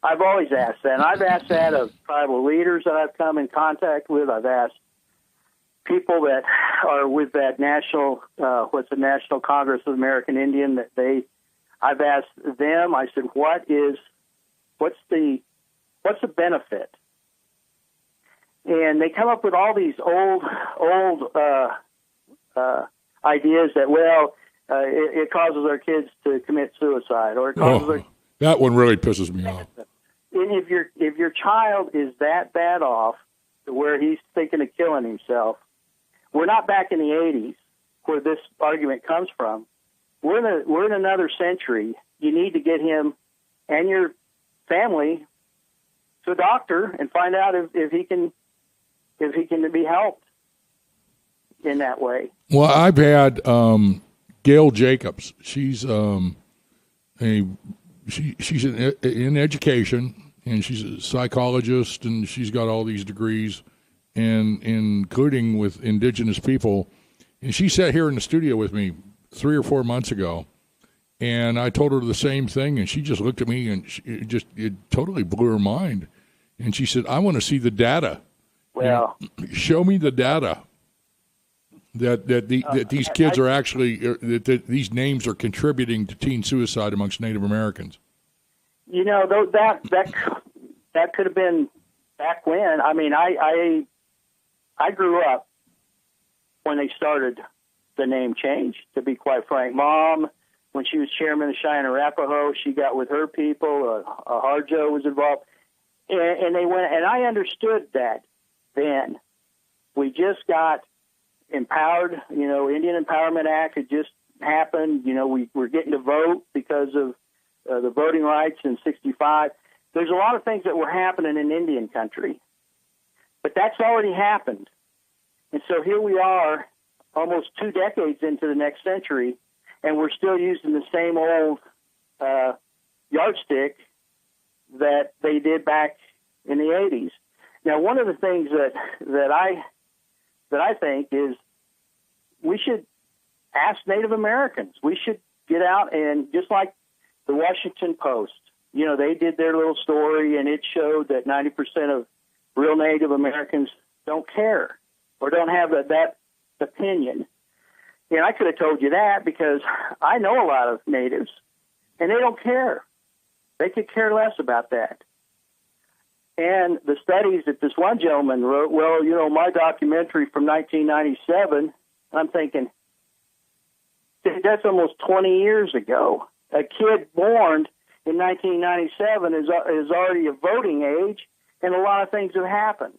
I've always asked that, and I've asked that of tribal leaders that I've come in contact with. I've asked people that are with that national, what's the National Congress of American Indian, I've asked them, I said, what's the benefit? And they come up with all these old ideas that, it causes our kids to commit suicide, or it causes that one really pisses me off. And if your child is that bad off to where he's thinking of killing himself, we're not back in the 80s where this argument comes from. We're in another century. You need to get him and your family to a doctor and find out if he can be helped in that way. Well, I've had Gail Jacobs. She's she's in education, and she's a psychologist, and she's got all these degrees, and including with indigenous people. And she sat here in the studio with me 3 or 4 months ago, and I told her the same thing, and she just looked at me, and it totally blew her mind. And she said, "I want to see the data. Well, show me the data that these kids are actually that these names are contributing to teen suicide amongst Native Americans." That could have been back when. I mean, I grew up when they started the name change, to be quite frank. Mom, when she was chairman of Cheyenne Arapaho, she got with her people. Harjo was involved. And they went, and I understood that then. We just got empowered. Indian Empowerment Act had just happened. We were getting to vote because of the voting rights in 65. There's a lot of things that were happening in Indian country, but that's already happened. And so here we are, almost 2 decades into the next century, and we're still using the same old yardstick that they did back in the 80s. Now, one of the things that I think is we should ask Native Americans. We should get out and, just like the Washington Post, they did their little story, and it showed that 90% of real Native Americans don't care or don't have that opinion. And I could have told you that because I know a lot of natives, and they don't care. They could care less about that. And the studies that this one gentleman wrote, my documentary from 1997, I'm thinking, that's almost 20 years ago. A kid born in 1997 is already of voting age, and a lot of things have happened.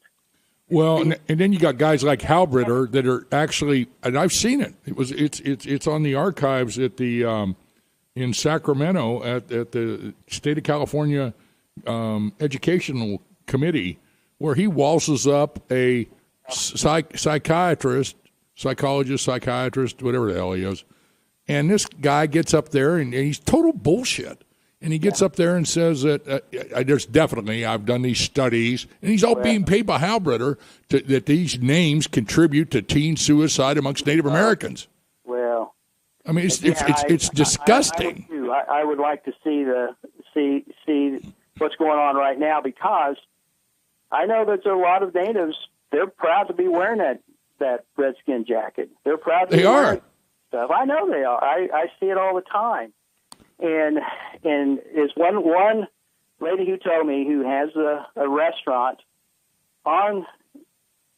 Well, and then you got guys like Halbritter that are actually, and I've seen it. It's on the archives at the in Sacramento at the State of California Educational Committee, where he waltzes up a psychologist, whatever the hell he is, and this guy gets up there and he's total bullshit. And he gets up there and says that there's definitely, I've done these studies, and he's all being paid by Halbritter that these names contribute to teen suicide amongst Native Americans. Well, I mean, it's disgusting. I would like to see what's going on right now, because I know that there are a lot of natives. They're proud to be wearing that redskin jacket. They're proud to be wearing stuff. I know they are. I see it all the time. And there's one lady who told me, who has a restaurant on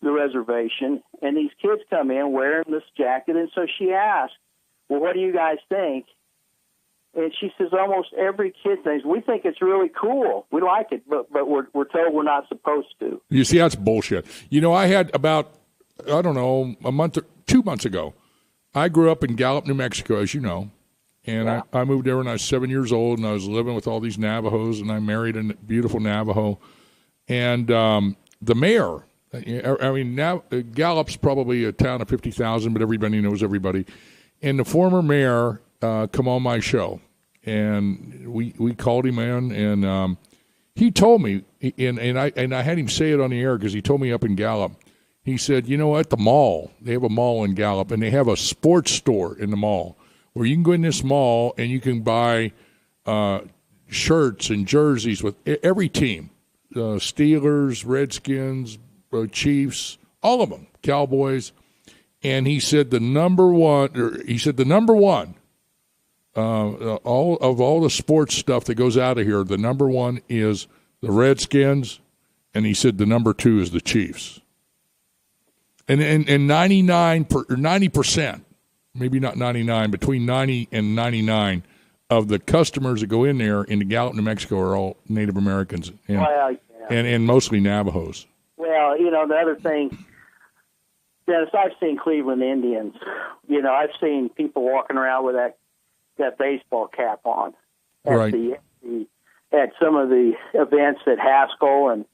the reservation, and these kids come in wearing this jacket, and so she asked, well, what do you guys think? And she says almost every kid thinks, we think it's really cool. We like it, but we're told we're not supposed to. You see, that's bullshit. You know, I had about, I don't know, 2 months ago, I grew up in Gallup, New Mexico, as you know. And I moved there when I was 7 years old, and I was living with all these Navajos, and I married a beautiful Navajo. And the mayor, I mean, now Gallup's probably a town of 50,000, but everybody knows everybody. And the former mayor come on my show, and we called him in, and he told me, and I had him say it on the air because he told me up in Gallup. He said, you know, at the mall, they have a mall in Gallup, and they have a sports store in the mall, where you can go in this mall and you can buy shirts and jerseys with every team, Steelers, Redskins, Chiefs, all of them, Cowboys. And he said the number one, all the sports stuff that goes out of here, the number one is the Redskins, and he said the number two is the Chiefs. And 90%. Maybe not 99, between 90 and 99 of the customers that go in there into Gallup, New Mexico are all Native Americans and mostly Navajos. Well, you know, the other thing, Dennis, I've seen Cleveland Indians. You know, I've seen people walking around with that baseball cap on at at some of the events at Haskell, and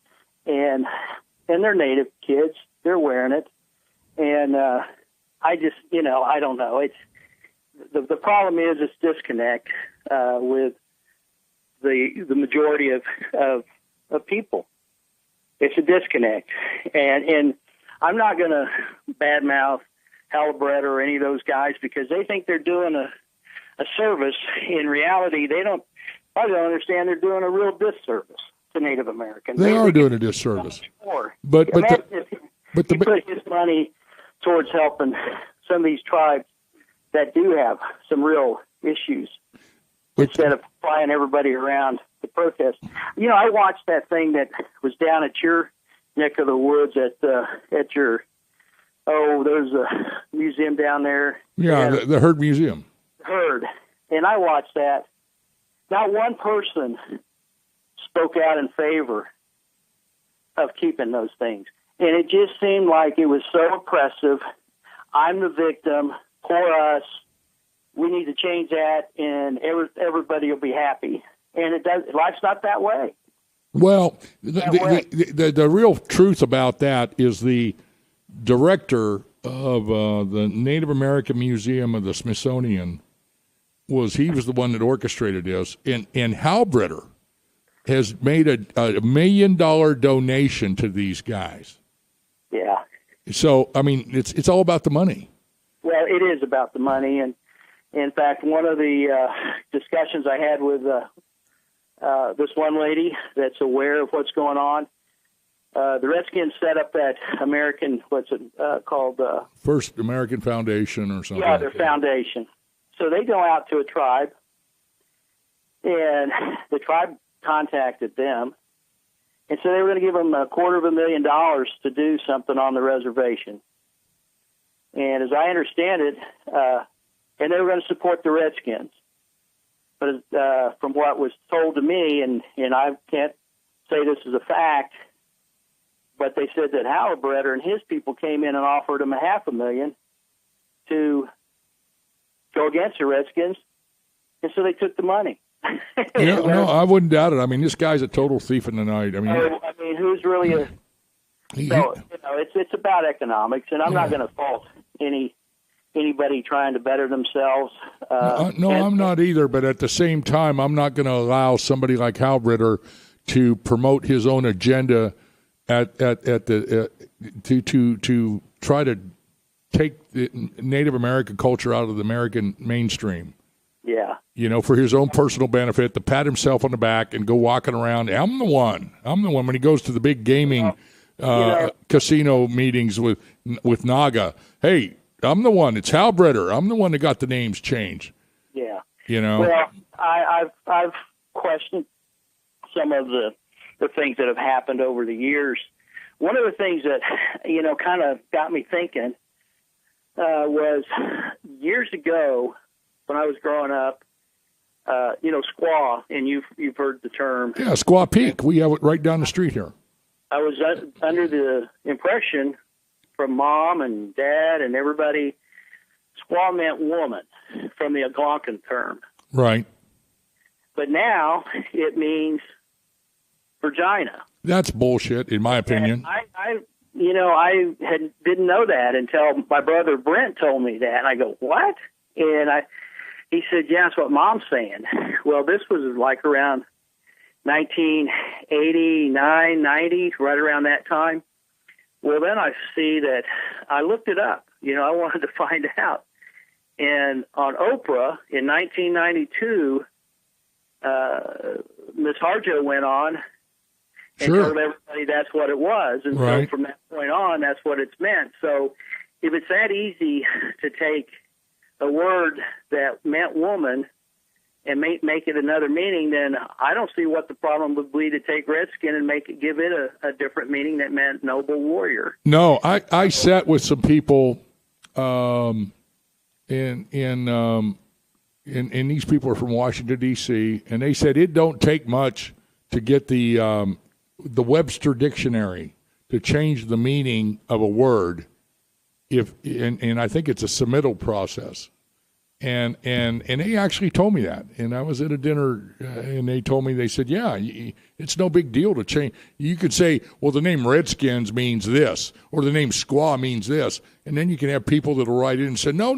they're Native kids. They're wearing it, and I just, you know, I don't know. It's the problem is it's disconnect with the majority of people. It's a disconnect, and I'm not going to badmouth Halibret or any of those guys because they think they're doing a service. In reality, they don't understand they're doing a real disservice to Native Americans. They are doing a disservice. But he put his money towards helping some of these tribes that do have some real issues instead of flying everybody around to protest. You know, I watched that thing that was down at your neck of the woods at your, there's a museum down there. Yeah, the Heard Museum. Heard. And I watched that. Not one person spoke out in favor of keeping those things. And it just seemed like it was so oppressive. I'm the victim. Poor us. We need to change that, and everybody will be happy. And it does. Life's not that way. Well, the real truth about that is the director of the Native American Museum of the Smithsonian was the one that orchestrated this, and Halbritter has made a $1 million donation to these guys. Yeah. So, I mean, it's all about the money. Well, it is about the money. And, in fact, one of the discussions I had with this one lady that's aware of what's going on, the Redskins set up that American, called? First American Foundation or something. Yeah, their foundation. So they go out to a tribe, and the tribe contacted them. And so they were going to give them $250,000 to do something on the reservation. And as I understand it, and they were going to support the Redskins. But from what was told to me, and I can't say this is a fact, but they said that Halliburton and his people came in and offered him $500,000 to go against the Redskins, and so they took the money. Yeah, no, I wouldn't doubt it. I mean, this guy's a total thief in the night. I mean, who's really a? It's about economics, and I'm not going to fault anybody trying to better themselves. No, I'm not either. But at the same time, I'm not going to allow somebody like Halbritter to promote his own agenda at the to try to take the Native American culture out of the American mainstream. Yeah. For his own personal benefit, to pat himself on the back and go walking around. I'm the one. When he goes to the big gaming casino meetings with Naga. Hey, I'm the one. It's Halbritter. I'm the one that got the names changed. Yeah. Well, I've questioned some of the things that have happened over the years. One of the things that kind of got me thinking was years ago when I was growing up. Squaw, and you've heard the term. Yeah, Squaw Peak. We have it right down the street here. I was under the impression from Mom and Dad and everybody, squaw meant woman from the Algonquin term. Right. But now it means vagina. That's bullshit, in my opinion. And I didn't know that until my brother Brent told me that, and I go, what? And he said, yeah, that's what Mom's saying. Well, this was like around 1989, 90, right around that time. Well, then I see that I looked it up. I wanted to find out. And on Oprah in 1992, Miss Harjo went on and told everybody that's what it was. And so from that point on, that's what it's meant. So if it's that easy to take a word that meant woman and make it another meaning, then I don't see what the problem would be to take Redskin and give it a different meaning that meant noble warrior. No, I sat with some people, and these people are from Washington D.C., and they said it don't take much to get the Webster dictionary to change the meaning of a word. And I think it's a submittal process, and they actually told me that. And I was at a dinner, and they told me, they said, yeah, it's no big deal to change. You could say, well, the name Redskins means this, or the name Squaw means this, and then you can have people that'll write in and say, no,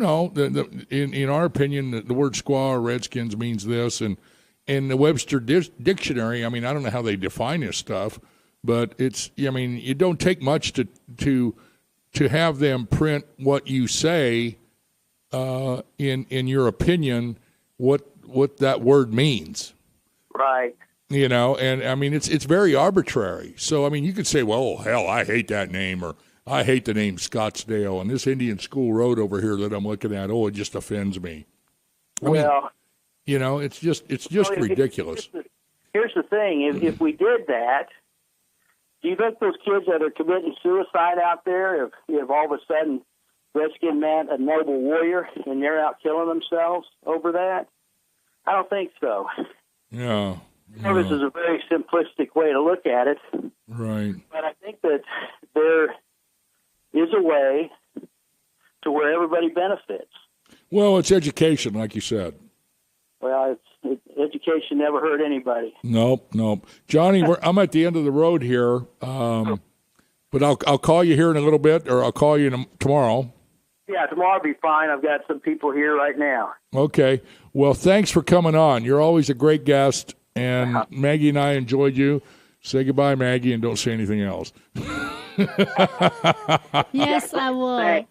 in our opinion, the word Squaw or Redskins means this, and the Webster dictionary. I mean, I don't know how they define this stuff, but it don't take much to have them print what you say in your opinion, what that word means. Right. And I mean, it's very arbitrary. So, I mean, you could say, well, hell, I hate that name, or I hate the name Scottsdale, and this Indian School Road over here that I'm looking at, it just offends me. I mean, it's just ridiculous. Here's the thing. If we did that, do you think those kids that are committing suicide out there, if all of a sudden Redskin meant a noble warrior and they're out killing themselves over that? I don't think so. Yeah. This is a very simplistic way to look at it. Right. But I think that there is a way to where everybody benefits. Well, it's education, like you said. Well, education never hurt anybody. Nope. Johnny, I'm at the end of the road here, but I'll call you here in a little bit, or I'll call you tomorrow. Yeah, tomorrow will be fine. I've got some people here right now. Okay. Well, thanks for coming on. You're always a great guest, and Maggie and I enjoyed you. Say goodbye, Maggie, and don't say anything else. Yes, I will.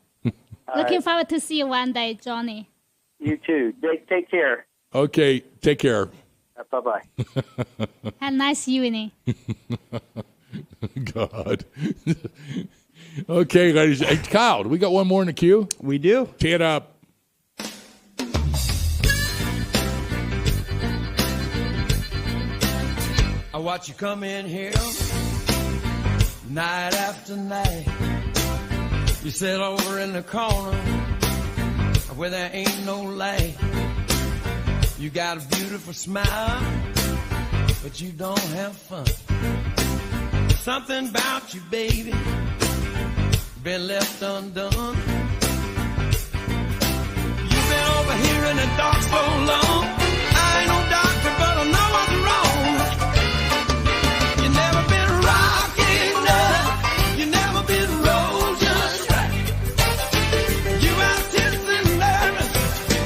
Looking forward to see you one day, Johnny. You too. Take care. Okay, take care. Bye-bye. Have a nice evening. God. Okay, ladies. Hey, Kyle, do we got one more in the queue? We do. Tee it up. I watch you come in here night after night. You sit over in the corner where there ain't no light. You got a beautiful smile, but you don't have fun. Something about you, baby, been left undone. You've been over here in the dark so long. I ain't no doctor, but I know what's wrong. You never been rocking up, you never been rolled just right. You out tense and nervous,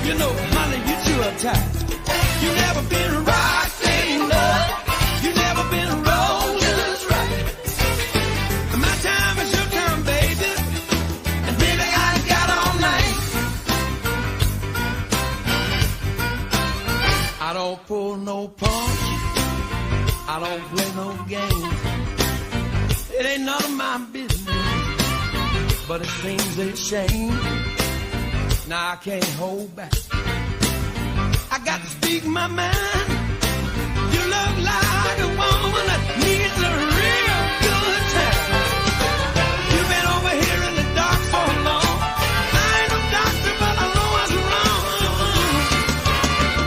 you know, honey, you too uptight. You never been rocking up, you never been rolled just right. My time is your time, baby, and baby, I got all night. I don't pull no punch, I don't play no games. It ain't none of my business, but it seems a shame. Now I can't hold back, I got to speak my mind. You look like a woman that needs a real good time. You've been over here in the dark so long. I ain't no doctor, but I know what's wrong.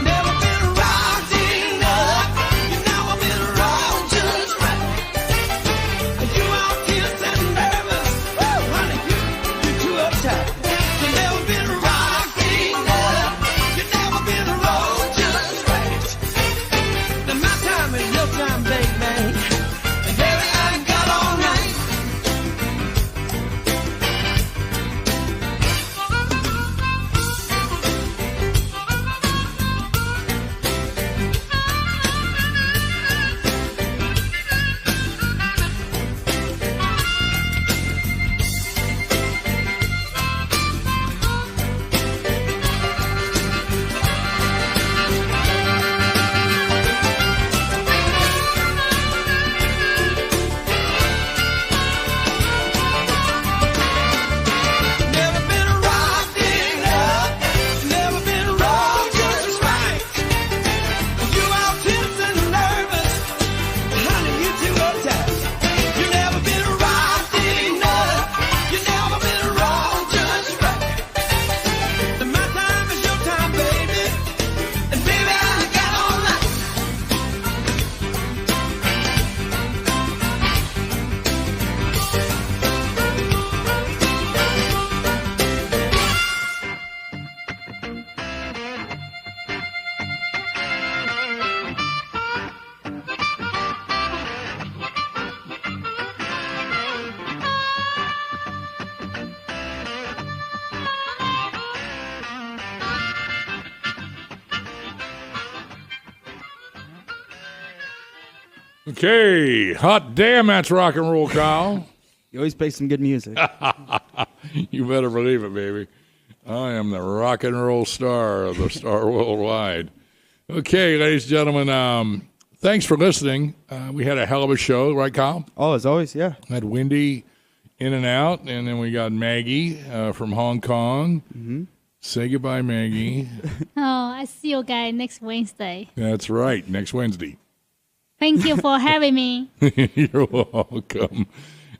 Never been rocking up, you never been rolled just right. You all tense and nervous, honey, you too uptight. You never been rocking up, you never been rolled just right. Now my time is your time, baby, and baby, I got all night. Never been rocking up, never been rolled just right. You all tense and nervous, honey, you too uptight. You never been rocking up, you never been rolled just right. And my time is your time, baby, and baby, I got all night. Okay, hot damn, that's rock and roll, Kyle. You always play some good music. You better believe it, baby. I am the rock and roll star of the Star Worldwide. Okay, ladies and gentlemen, thanks for listening. We had a hell of a show, right, Kyle? Oh, as always, yeah. Had Wendy in and out, and then we got Maggie from Hong Kong. Mm-hmm. Say goodbye, Maggie. Oh, I see you guys next Wednesday. That's right, next Wednesday. Thank you for having me. You're welcome.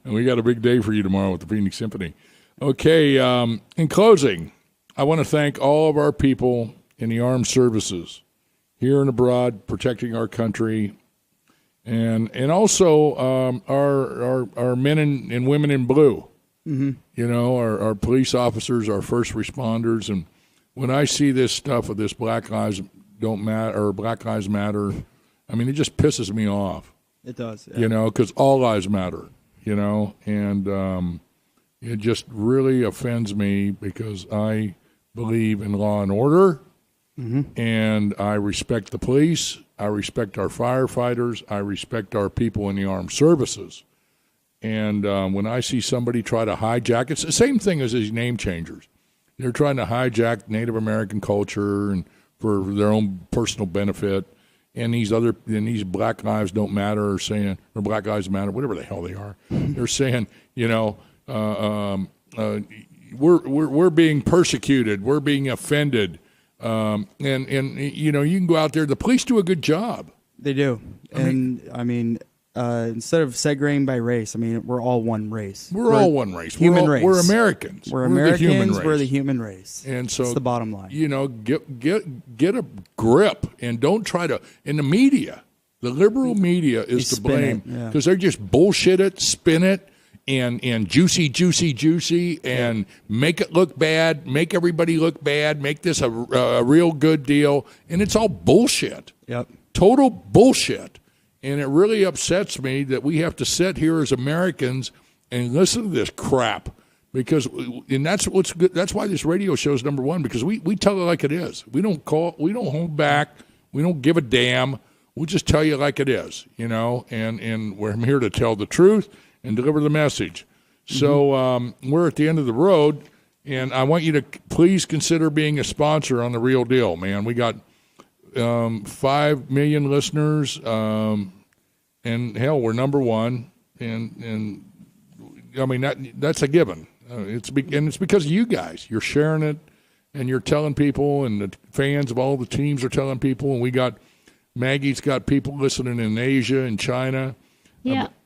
And we got a big day for you tomorrow with the Phoenix Symphony. Okay, in closing, I want to thank all of our people in the armed services here and abroad, protecting our country, and also our men and women in blue. Mm-hmm. You know, our police officers, our first responders, and when I see this stuff with this Black Lives Don't Matter or Black Lives Matter, I mean, it just pisses me off. It does. Yeah. You know, because all lives matter. You know, and it just really offends me because I believe in law and order, and I respect the police. I respect our firefighters. I respect our people in the armed services. And when I see somebody try to hijack, it's the same thing as these name changers. They're trying to hijack Native American culture and for their own personal benefit. And these Black Lives Don't Matter are saying, or Black Lives Matter, whatever the hell they are. They're saying, you know, we're being persecuted, we're being offended, and you know, you can go out there. The police do a good job. They do, I mean, instead of segregating by race, I mean, we're all one race. We're all one race. Human race. We're Americans. We're the human Americans. race. We're the human race. And so that's the bottom line. You know, get a grip and don't try to. In the media, the liberal media is to blame because they just bullshit it, spin it, and juicy, and make it look bad, make everybody look bad, make this a real good deal, and it's all bullshit. Yep. Total bullshit. And it really upsets me that we have to sit here as Americans and listen to this crap. Because, and that's what's good. That's why this radio show is number one, because we tell it like it is. We don't hold back. We don't give a damn. We'll just tell you like it is, you know, and we're here to tell the truth and deliver the message. So we're at the end of the road, and I want you to please consider being a sponsor on The Real Deal, man. We got 5 million listeners, and hell, we're number one, and I mean that's a given. It's because of you guys. You're sharing it, and you're telling people, and the fans of all the teams are telling people, and we got Maggie's got people listening in Asia and China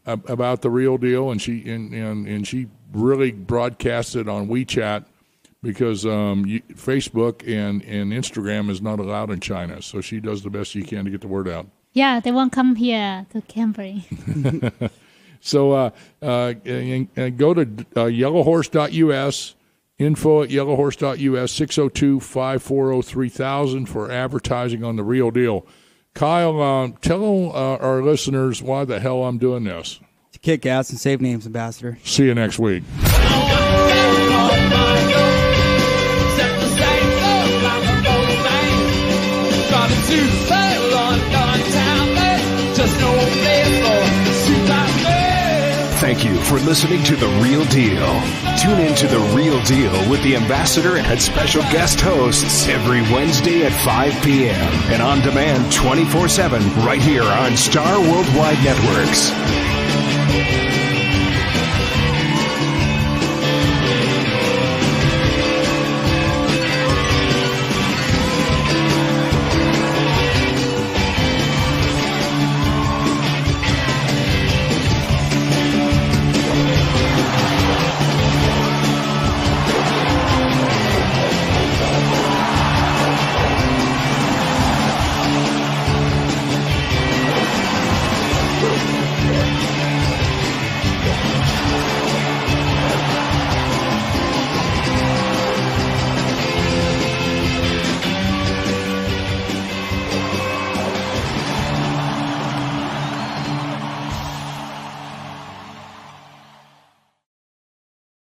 about The Real Deal, and she really broadcasts it on WeChat because Facebook and Instagram is not allowed in China, so she does the best she can to get the word out. Yeah, they won't come here to Canberra. So go to yellowhorse.us, info@yellowhorse.us, 602-540-3000 for advertising on The Real Deal. Kyle, tell our listeners why the hell I'm doing this. To kick ass and save names, Ambassador. See you next week. Thank you for listening to The Real Deal. Tune in to The Real Deal with the Ambassador and special guest hosts every Wednesday at 5 p.m. and on demand 24/7 right here on Star Worldwide Networks.